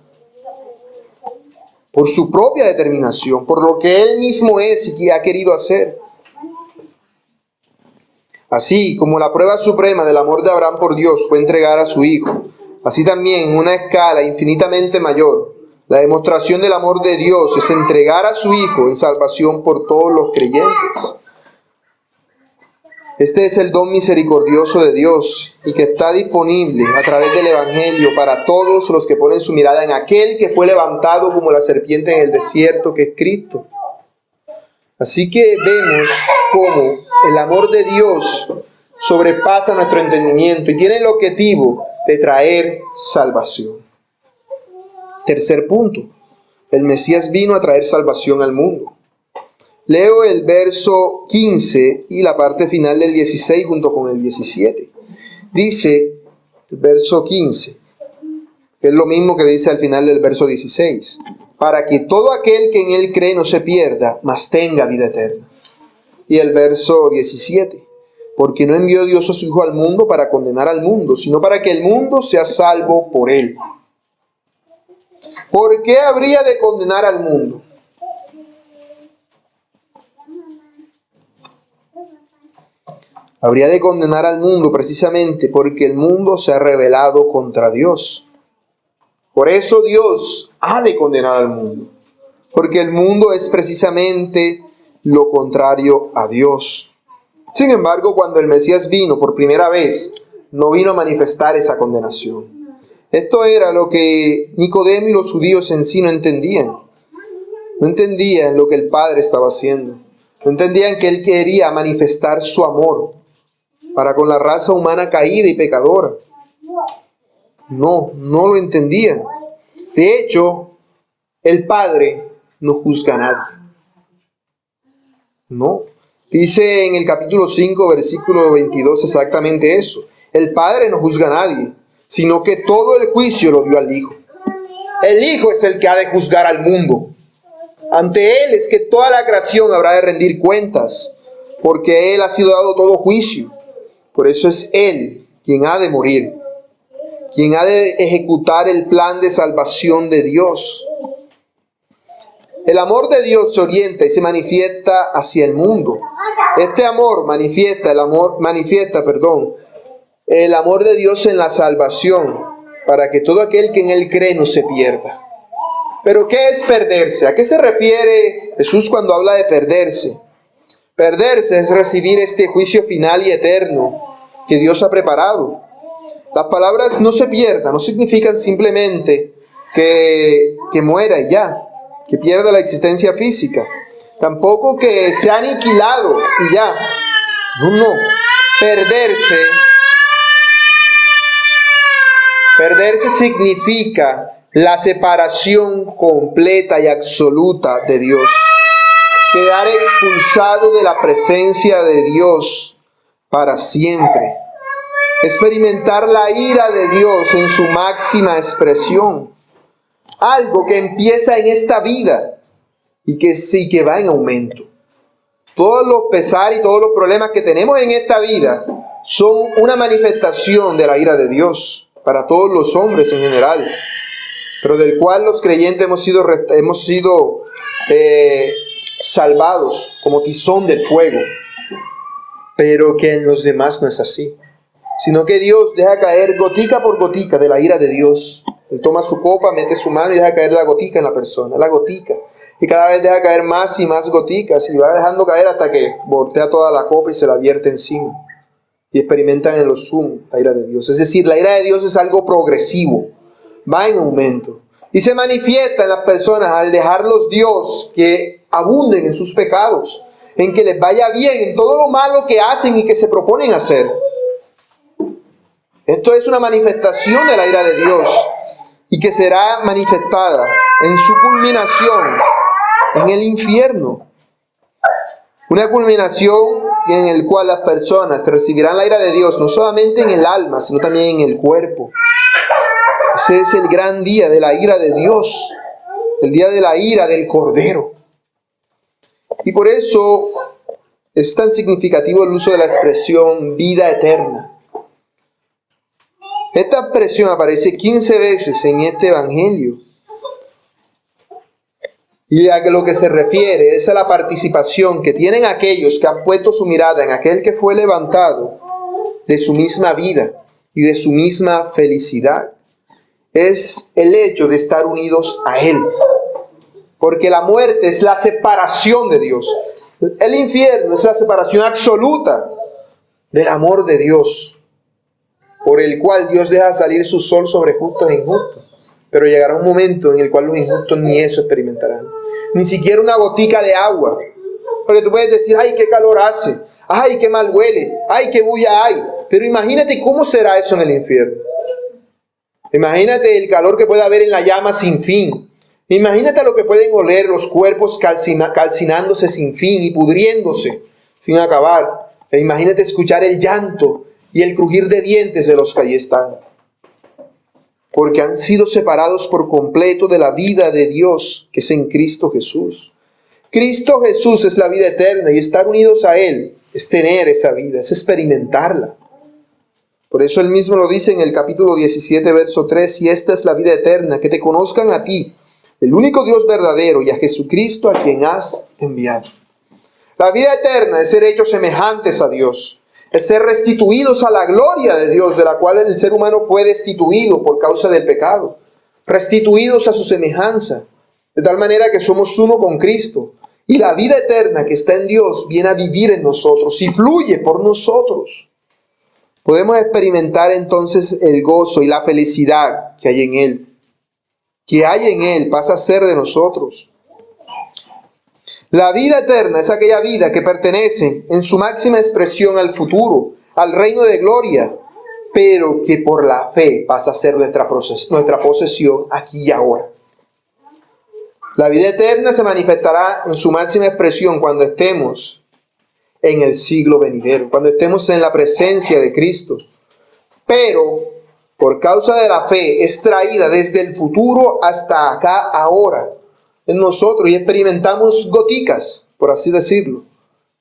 Por su propia determinación, por lo que Él mismo es y ha querido hacer. Así como la prueba suprema del amor de Abraham por Dios fue entregar a su Hijo, así también en una escala infinitamente mayor, la demostración del amor de Dios es entregar a su Hijo en salvación por todos los creyentes. Este es el don misericordioso de Dios y que está disponible a través del Evangelio para todos los que ponen su mirada en aquel que fue levantado como la serpiente en el desierto, que es Cristo. Así que vemos cómo el amor de Dios sobrepasa nuestro entendimiento y tiene el objetivo de traer salvación. Tercer punto, el Mesías vino a traer salvación al mundo. Leo el verso 15 y la parte final del 16 junto con el 17. Dice el verso 15, que es lo mismo que dice al final del verso 16, para que todo aquel que en él cree no se pierda, mas tenga vida eterna. Y el verso 17, porque no envió Dios a su Hijo al mundo para condenar al mundo, sino para que el mundo sea salvo por él. ¿Por qué habría de condenar al mundo? Habría de condenar al mundo precisamente porque el mundo se ha rebelado contra Dios. Por eso Dios ha de condenar al mundo, porque el mundo es precisamente lo contrario a Dios. Sin embargo, cuando el Mesías vino por primera vez, no vino a manifestar esa condenación. Esto era lo que Nicodemo y los judíos en sí no entendían. No entendían lo que el Padre estaba haciendo. No entendían que Él quería manifestar su amor para con la raza humana caída y pecadora. No lo entendían. De hecho, el Padre no juzga a nadie. No. Dice en el capítulo 5, versículo 22 exactamente eso. El Padre no juzga a nadie, sino que todo el juicio lo dio al Hijo. El Hijo es el que ha de juzgar al mundo. Ante Él es que toda la creación habrá de rendir cuentas, porque Él ha sido dado todo juicio. Por eso es Él quien ha de morir, quien ha de ejecutar el plan de salvación de Dios. El amor de Dios se orienta y se manifiesta hacia el mundo. Este amor manifiesta el amor de Dios en la salvación, para que todo aquel que en Él cree no se pierda. Pero ¿qué es perderse? ¿A qué se refiere Jesús cuando habla de perderse? Perderse es recibir este juicio final y eterno que Dios ha preparado. Las palabras no se pierdan, no significan simplemente que muera y ya, que pierda la existencia física. Tampoco que sea aniquilado y ya. No. Perderse significa la separación completa y absoluta de Dios. Quedar expulsado de la presencia de Dios para siempre. Experimentar la ira de Dios en su máxima expresión. Algo que empieza en esta vida y que va en aumento. Todos los pesares y todos los problemas que tenemos en esta vida son una manifestación de la ira de Dios para todos los hombres en general, pero del cual los creyentes hemos sido salvados como tizón del fuego, pero que en los demás no es así, sino que Dios deja caer gotica por gotica de la ira de Dios. Él toma su copa, mete su mano y deja caer la gotica en la persona, la gotica, y cada vez deja caer más y más goticas y va dejando caer hasta que voltea toda la copa y se la vierte encima, y experimentan en lo sumo la ira de Dios. Es decir, la ira de Dios es algo progresivo, va en aumento. Y se manifiesta en las personas al dejarlos Dios que abunden en sus pecados, en que les vaya bien en todo lo malo que hacen y que se proponen hacer. Esto es una manifestación de la ira de Dios y que será manifestada en su culminación en el infierno. Una culminación en la cual las personas recibirán la ira de Dios no solamente en el alma, sino también en el cuerpo. Ese es el gran día de la ira de Dios, el día de la ira del Cordero. Y por eso es tan significativo el uso de la expresión vida eterna. Esta expresión aparece 15 veces en este Evangelio. Y a lo que se refiere es a la participación que tienen aquellos que han puesto su mirada en aquel que fue levantado de su misma vida y de su misma felicidad. Es el hecho de estar unidos a Él. Porque la muerte es la separación de Dios. El infierno es la separación absoluta del amor de Dios, por el cual Dios deja salir su sol sobre justos e injustos. Pero llegará un momento en el cual los injustos ni eso experimentarán. Ni siquiera una gotica de agua. Porque tú puedes decir, ay, qué calor hace. Ay, qué mal huele. Ay, qué bulla hay. Pero imagínate cómo será eso en el infierno. Imagínate el calor que puede haber en la llama sin fin. Imagínate lo que pueden oler los cuerpos calcinándose sin fin y pudriéndose sin acabar. E imagínate escuchar el llanto y el crujir de dientes de los que allí están. Porque han sido separados por completo de la vida de Dios que es en Cristo Jesús. Cristo Jesús es la vida eterna y estar unidos a Él es tener esa vida, es experimentarla. Por eso Él mismo lo dice en el capítulo 17, verso 3, y esta es la vida eterna, que te conozcan a ti, el único Dios verdadero, y a Jesucristo a quien has enviado. La vida eterna es ser hechos semejantes a Dios, es ser restituidos a la gloria de Dios, de la cual el ser humano fue destituido por causa del pecado, restituidos a su semejanza, de tal manera que somos uno con Cristo, y la vida eterna que está en Dios viene a vivir en nosotros y fluye por nosotros. Podemos experimentar entonces el gozo y la felicidad que hay en Él. Que hay en Él pasa a ser de nosotros. La vida eterna es aquella vida que pertenece en su máxima expresión al futuro, al reino de gloria, pero que por la fe pasa a ser nuestra posesión aquí y ahora. La vida eterna se manifestará en su máxima expresión cuando estemos en el siglo venidero, cuando estemos en la presencia de Cristo. Pero por causa de la fe es traída desde el futuro hasta acá ahora en nosotros y experimentamos goticas, por así decirlo,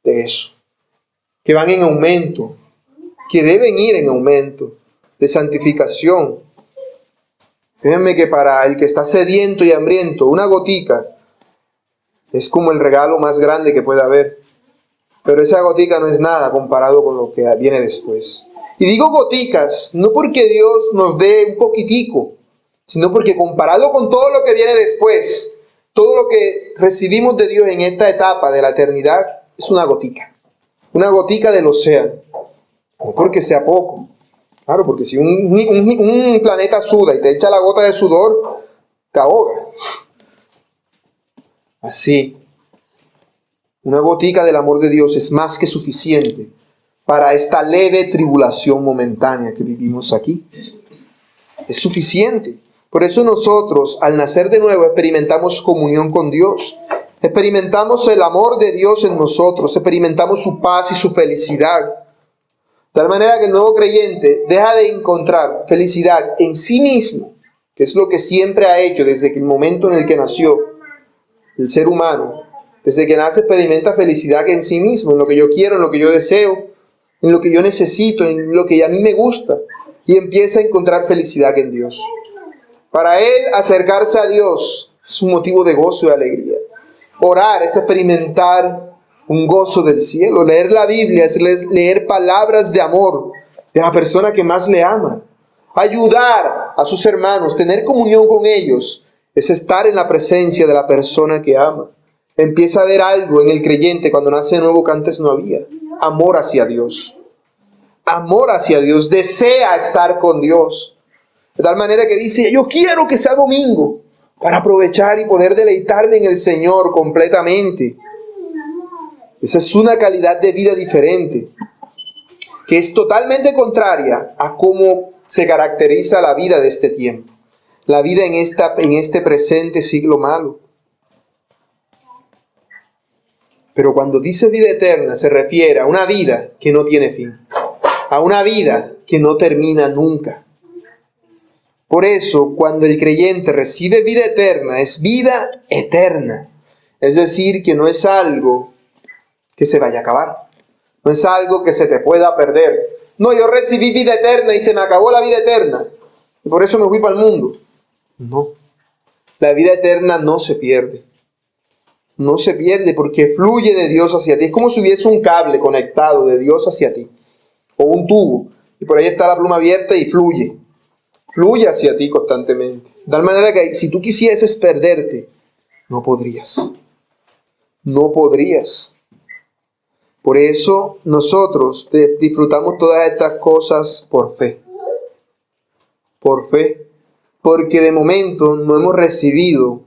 de eso, que van en aumento, que deben ir en aumento, de santificación. Fíjense que para el que está sediento y hambriento, una gotica es como el regalo más grande que puede haber. Pero esa gotica no es nada comparado con lo que viene después. Y digo goticas, no porque Dios nos dé un poquitico, sino porque comparado con todo lo que viene después, todo lo que recibimos de Dios en esta etapa de la eternidad, es una gotica del océano. No porque sea poco. Claro, porque si un planeta suda y te echa la gota de sudor, te ahoga. Así, una gotica del amor de Dios es más que suficiente para esta leve tribulación momentánea que vivimos aquí. Es suficiente. Por eso nosotros, al nacer de nuevo, experimentamos comunión con Dios. Experimentamos el amor de Dios en nosotros. Experimentamos su paz y su felicidad. De tal manera que el nuevo creyente deja de encontrar felicidad en sí mismo, que es lo que siempre ha hecho desde el momento en el que nació el ser humano. Desde que nace experimenta felicidad en sí mismo, en lo que yo quiero, en lo que yo deseo, en lo que yo necesito, en lo que a mí me gusta. Y empieza a encontrar felicidad en Dios. Para él, acercarse a Dios es un motivo de gozo y de alegría. Orar es experimentar un gozo del cielo. Leer la Biblia es leer palabras de amor de la persona que más le ama. Ayudar a sus hermanos, tener comunión con ellos, es estar en la presencia de la persona que ama. Empieza a ver algo en el creyente cuando nace de nuevo que antes no había. Amor hacia Dios. Amor hacia Dios. Desea estar con Dios. De tal manera que dice, yo quiero que sea domingo para aprovechar y poder deleitarme en el Señor completamente. Esa es una calidad de vida diferente, que es totalmente contraria a cómo se caracteriza la vida de este tiempo. La vida en este presente siglo malo. Pero cuando dice vida eterna se refiere a una vida que no tiene fin, a una vida que no termina nunca. Por eso, cuando el creyente recibe vida eterna, es vida eterna. Es decir, que no es algo que se vaya a acabar. No es algo que se te pueda perder. No, yo recibí vida eterna y se me acabó la vida eterna. Y por eso me fui para el mundo. No. La vida eterna no se pierde. no se pierde porque fluye de Dios hacia ti. Es como si hubiese un cable conectado de Dios hacia ti, o un tubo, y por ahí está la pluma abierta y fluye. Fluye hacia ti constantemente. De tal manera que si tú quisieses perderte, no podrías. No podrías. Por eso nosotros disfrutamos todas estas cosas por fe. Por fe. Porque de momento no hemos recibido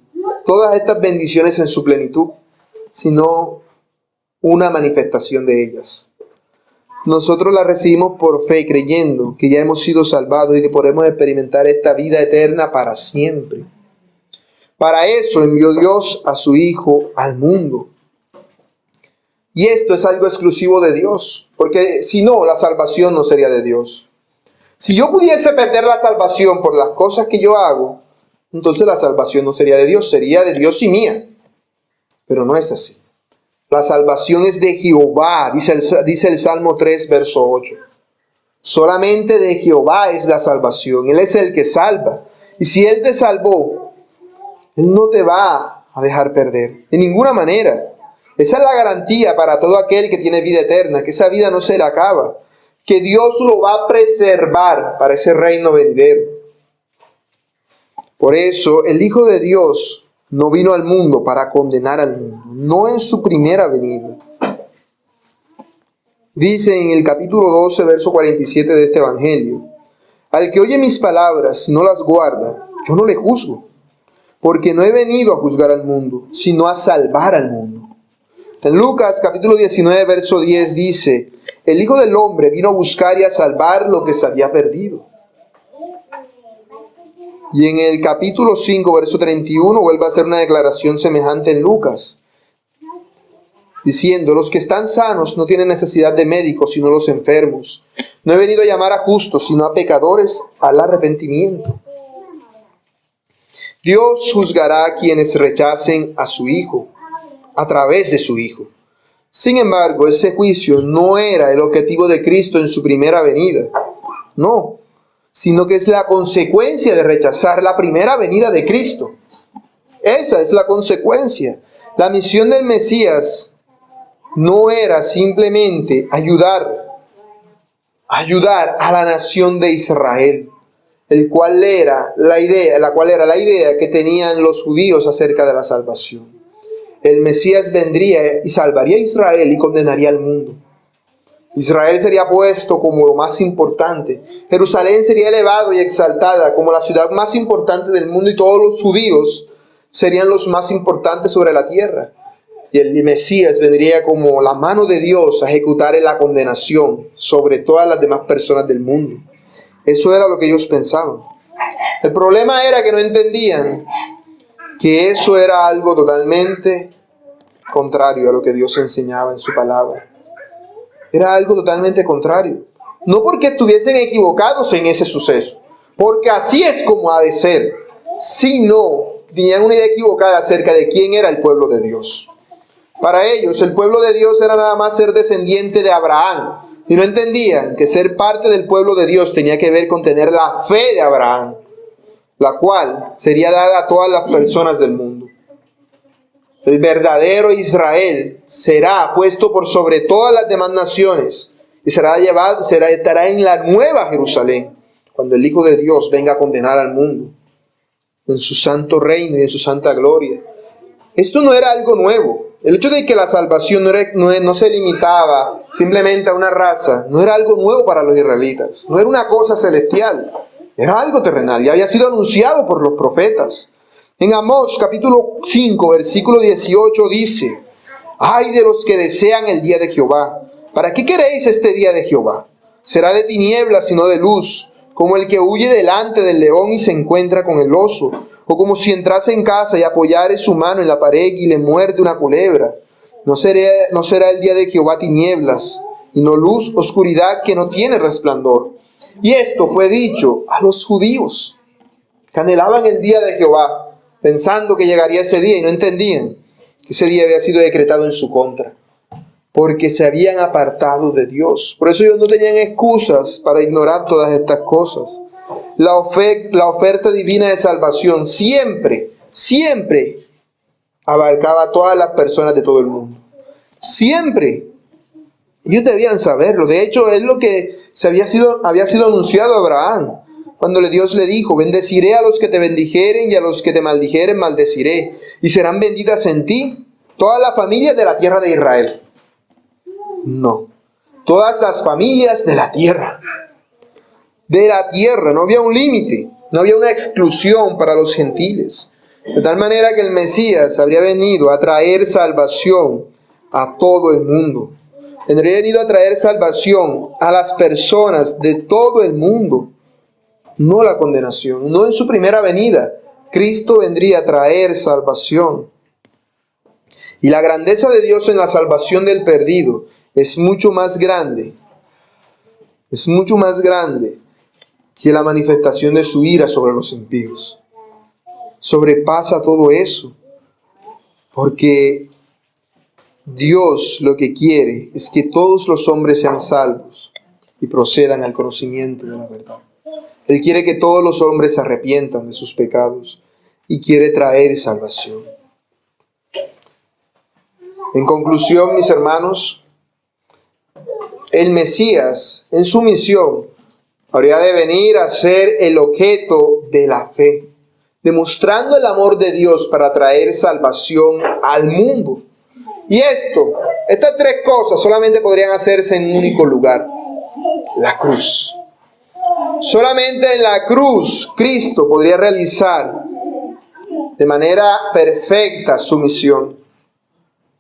todas estas bendiciones en su plenitud, sino una manifestación de ellas. Nosotros las recibimos por fe, creyendo que ya hemos sido salvados y que podemos experimentar esta vida eterna para siempre. Para eso envió Dios a su Hijo al mundo. Y esto es algo exclusivo de Dios, porque si no, la salvación no sería de Dios. Si yo pudiese perder la salvación por las cosas que yo hago, entonces la salvación no sería de Dios y mía. Pero no es así. La salvación es de Jehová, dice el Salmo 3, verso 8. Solamente de Jehová es la salvación. Él es el que salva. Y si Él te salvó, Él no te va a dejar perder. De ninguna manera. Esa es la garantía para todo aquel que tiene vida eterna, que esa vida no se le acaba. Que Dios lo va a preservar para ese reino venidero. Por eso, el Hijo de Dios no vino al mundo para condenar al mundo, no en su primera venida. Dice en el capítulo 12, verso 47 de este Evangelio: al que oye mis palabras y no las guarda, yo no le juzgo, porque no he venido a juzgar al mundo, sino a salvar al mundo. En Lucas capítulo 19, verso 10 dice: el Hijo del Hombre vino a buscar y a salvar lo que se había perdido. Y en el capítulo 5, verso 31, vuelve a hacer una declaración semejante en Lucas, diciendo: los que están sanos no tienen necesidad de médicos, sino los enfermos. No he venido a llamar a justos, sino a pecadores al arrepentimiento. Dios juzgará a quienes rechacen a su Hijo, a través de su Hijo. Sin embargo, ese juicio no era el objetivo de Cristo en su primera venida. No, sino que es la consecuencia de rechazar la primera venida de Cristo. Esa es la consecuencia. La misión del Mesías no era simplemente ayudar a la nación de Israel, la cual era la idea que tenían los judíos acerca de la salvación. El Mesías vendría y salvaría a Israel y condenaría al mundo. Israel sería puesto como lo más importante. Jerusalén sería elevado y exaltada como la ciudad más importante del mundo, y todos los judíos serían los más importantes sobre la tierra. Y el Mesías vendría como la mano de Dios a ejecutar la condenación sobre todas las demás personas del mundo. Eso era lo que ellos pensaban. El problema era que no entendían que eso era algo totalmente contrario a lo que Dios enseñaba en su palabra. Era algo totalmente contrario. No porque estuviesen equivocados en ese suceso, porque así es como ha de ser, sino tenían una idea equivocada acerca de quién era el pueblo de Dios. Para ellos, el pueblo de Dios era nada más ser descendiente de Abraham, y no entendían que ser parte del pueblo de Dios tenía que ver con tener la fe de Abraham, la cual sería dada a todas las personas del mundo. El verdadero Israel será puesto por sobre todas las demás naciones y estará en la nueva Jerusalén, cuando el Hijo de Dios venga a condenar al mundo en su santo reino y en su santa gloria. Esto no era algo nuevo. El hecho de que la salvación no se limitaba simplemente a una raza, no era algo nuevo para los israelitas, no era una cosa celestial, era algo terrenal y había sido anunciado por los profetas. En Amós capítulo 5, versículo 18 dice: ay de los que desean el día de Jehová. ¿Para qué queréis este día de Jehová? Será de tinieblas y no de luz, como el que huye delante del león y se encuentra con el oso, o como si entrase en casa y apoyare su mano en la pared y le muerde una culebra. No será el día de Jehová tinieblas, y no luz, oscuridad que no tiene resplandor. Y esto fue dicho a los judíos, que anhelaban el día de Jehová, pensando que llegaría ese día, y no entendían que ese día había sido decretado en su contra, porque se habían apartado de Dios. Por eso ellos no tenían excusas para ignorar todas estas cosas. La oferta divina de salvación siempre abarcaba a todas las personas de todo el mundo. Siempre. Ellos debían saberlo. De hecho, es lo que había sido anunciado a Abraham. Cuando Dios le dijo, bendeciré a los que te bendijeren y a los que te maldijeren maldeciré. Y serán benditas en ti todas las familias de la tierra de Israel. No. Todas las familias de la tierra. De la tierra. No había un límite. No había una exclusión para los gentiles. De tal manera que el Mesías habría venido a traer salvación a todo el mundo. Habría venido a traer salvación a las personas de todo el mundo. No la condenación. No en su primera venida. Cristo vendría a traer salvación. Y la grandeza de Dios en la salvación del perdido es mucho más grande. Es mucho más grande que la manifestación de su ira sobre los impíos. Sobrepasa todo eso. Porque Dios lo que quiere es que todos los hombres sean salvos y procedan al conocimiento de la verdad. Él quiere que todos los hombres se arrepientan de sus pecados y quiere traer salvación. En conclusión, mis hermanos, el Mesías en su misión habría de venir a ser el objeto de la fe, demostrando el amor de Dios para traer salvación al mundo. Y estas tres cosas solamente podrían hacerse en un único lugar: la cruz. Solamente en la cruz Cristo podría realizar de manera perfecta su misión,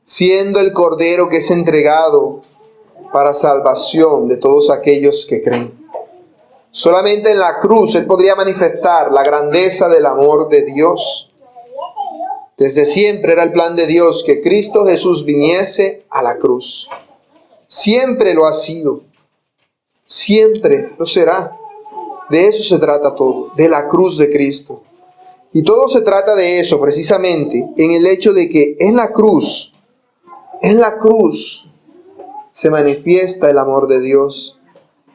siendo el Cordero que es entregado para salvación de todos aquellos que creen. Solamente en la cruz Él podría manifestar la grandeza del amor de Dios. Desde siempre era el plan de Dios que Cristo Jesús viniese a la cruz. Siempre lo ha sido. Siempre lo será. De eso se trata todo, de la cruz de Cristo. Y todo se trata de eso precisamente en el hecho de que en la cruz se manifiesta el amor de Dios,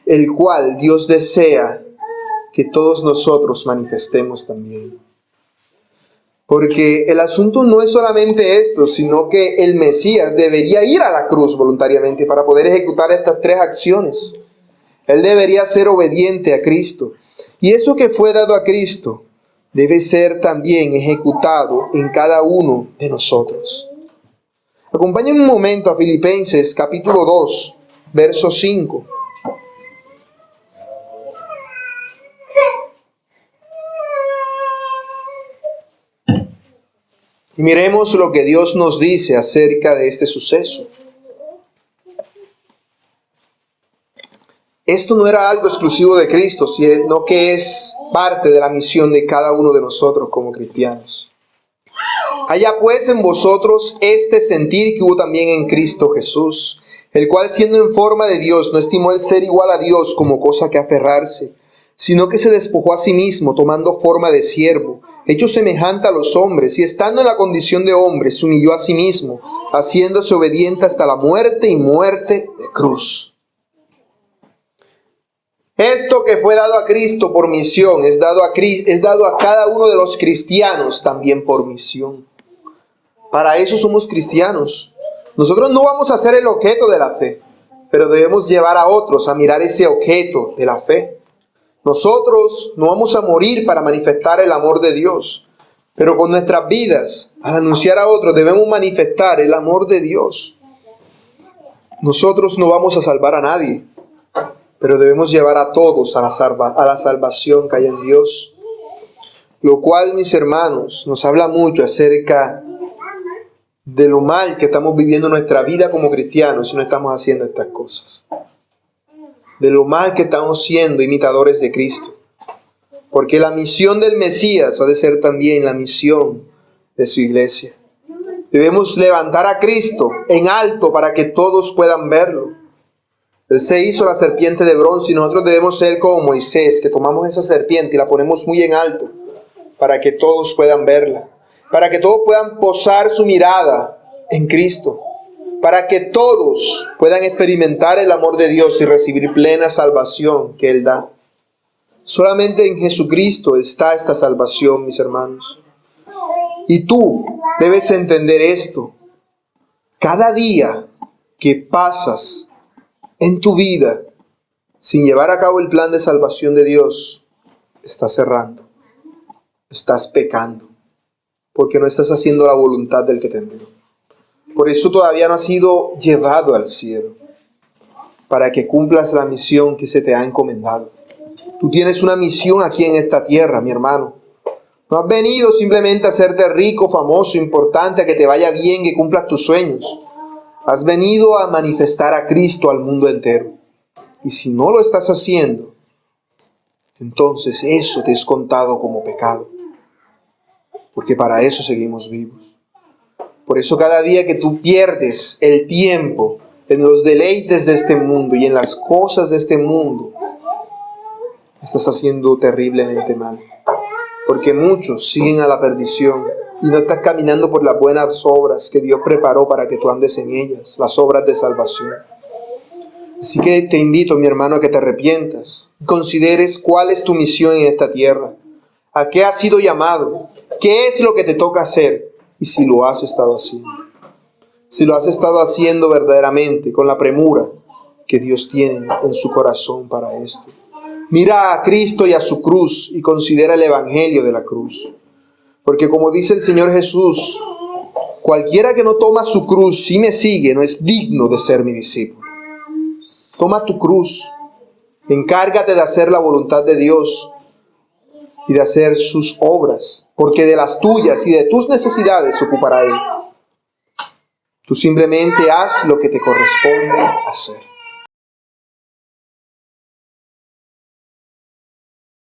el cual Dios desea que todos nosotros manifestemos también. Porque el asunto no es solamente esto, sino que el Mesías debería ir a la cruz voluntariamente para poder ejecutar estas tres acciones. Él debería ser obediente a Cristo. Y eso que fue dado a Cristo debe ser también ejecutado en cada uno de nosotros. Acompáñenme un momento a Filipenses capítulo 2, verso 5. Y miremos lo que Dios nos dice acerca de este suceso. Esto no era algo exclusivo de Cristo, sino que es parte de la misión de cada uno de nosotros como cristianos. Haya pues en vosotros este sentir que hubo también en Cristo Jesús, el cual siendo en forma de Dios no estimó el ser igual a Dios como cosa que aferrarse, sino que se despojó a sí mismo, tomando forma de siervo, hecho semejante a los hombres, y estando en la condición de hombre, se humilló a sí mismo, haciéndose obediente hasta la muerte y muerte de cruz. Esto que fue dado a Cristo por misión es dado a cada uno de los cristianos también por misión. Para eso somos cristianos. Nosotros no vamos a ser el objeto de la fe, pero debemos llevar a otros a mirar ese objeto de la fe. Nosotros no vamos a morir para manifestar el amor de Dios, pero con nuestras vidas, al anunciar a otros, debemos manifestar el amor de Dios. Nosotros no vamos a salvar a nadie, pero debemos llevar a todos a la salvación que hay en Dios. Lo cual, mis hermanos, nos habla mucho acerca de lo mal que estamos viviendo en nuestra vida como cristianos si no estamos haciendo estas cosas. De lo mal que estamos siendo imitadores de Cristo. Porque la misión del Mesías ha de ser también la misión de su iglesia. Debemos levantar a Cristo en alto para que todos puedan verlo. Él se hizo la serpiente de bronce y nosotros debemos ser como Moisés, que tomamos esa serpiente y la ponemos muy en alto para que todos puedan verla. Para que todos puedan posar su mirada en Cristo. Para que todos puedan experimentar el amor de Dios y recibir plena salvación que Él da. Solamente en Jesucristo está esta salvación, mis hermanos. Y tú debes entender esto. Cada día que pasas en tu vida sin llevar a cabo el plan de salvación de Dios, estás errando, estás pecando, porque no estás haciendo la voluntad del que te envió. Por eso todavía no has sido llevado al cielo, para que cumplas la misión que se te ha encomendado. Tú tienes una misión aquí en esta tierra, mi hermano. No has venido simplemente a hacerte rico, famoso, importante, a que te vaya bien, que cumplas tus sueños. Has venido a manifestar a Cristo al mundo entero. Y si no lo estás haciendo, entonces eso te es contado como pecado. Porque para eso seguimos vivos. Por eso cada día que tú pierdes el tiempo en los deleites de este mundo y en las cosas de este mundo, estás haciendo terriblemente mal. Porque muchos siguen a la perdición y no estás caminando por las buenas obras que Dios preparó para que tú andes en ellas, las obras de salvación. Así que te invito, mi hermano, a que te arrepientas y consideres cuál es tu misión en esta tierra, a qué has sido llamado, qué es lo que te toca hacer y si lo has estado haciendo. Si lo has estado haciendo verdaderamente con la premura que Dios tiene en su corazón para esto. Mira a Cristo y a su cruz y considera el evangelio de la cruz. Porque como dice el Señor Jesús, cualquiera que no toma su cruz y me sigue no es digno de ser mi discípulo. Toma tu cruz, encárgate de hacer la voluntad de Dios y de hacer sus obras, porque de las tuyas y de tus necesidades se ocupará Él. Tú simplemente haz lo que te corresponde hacer.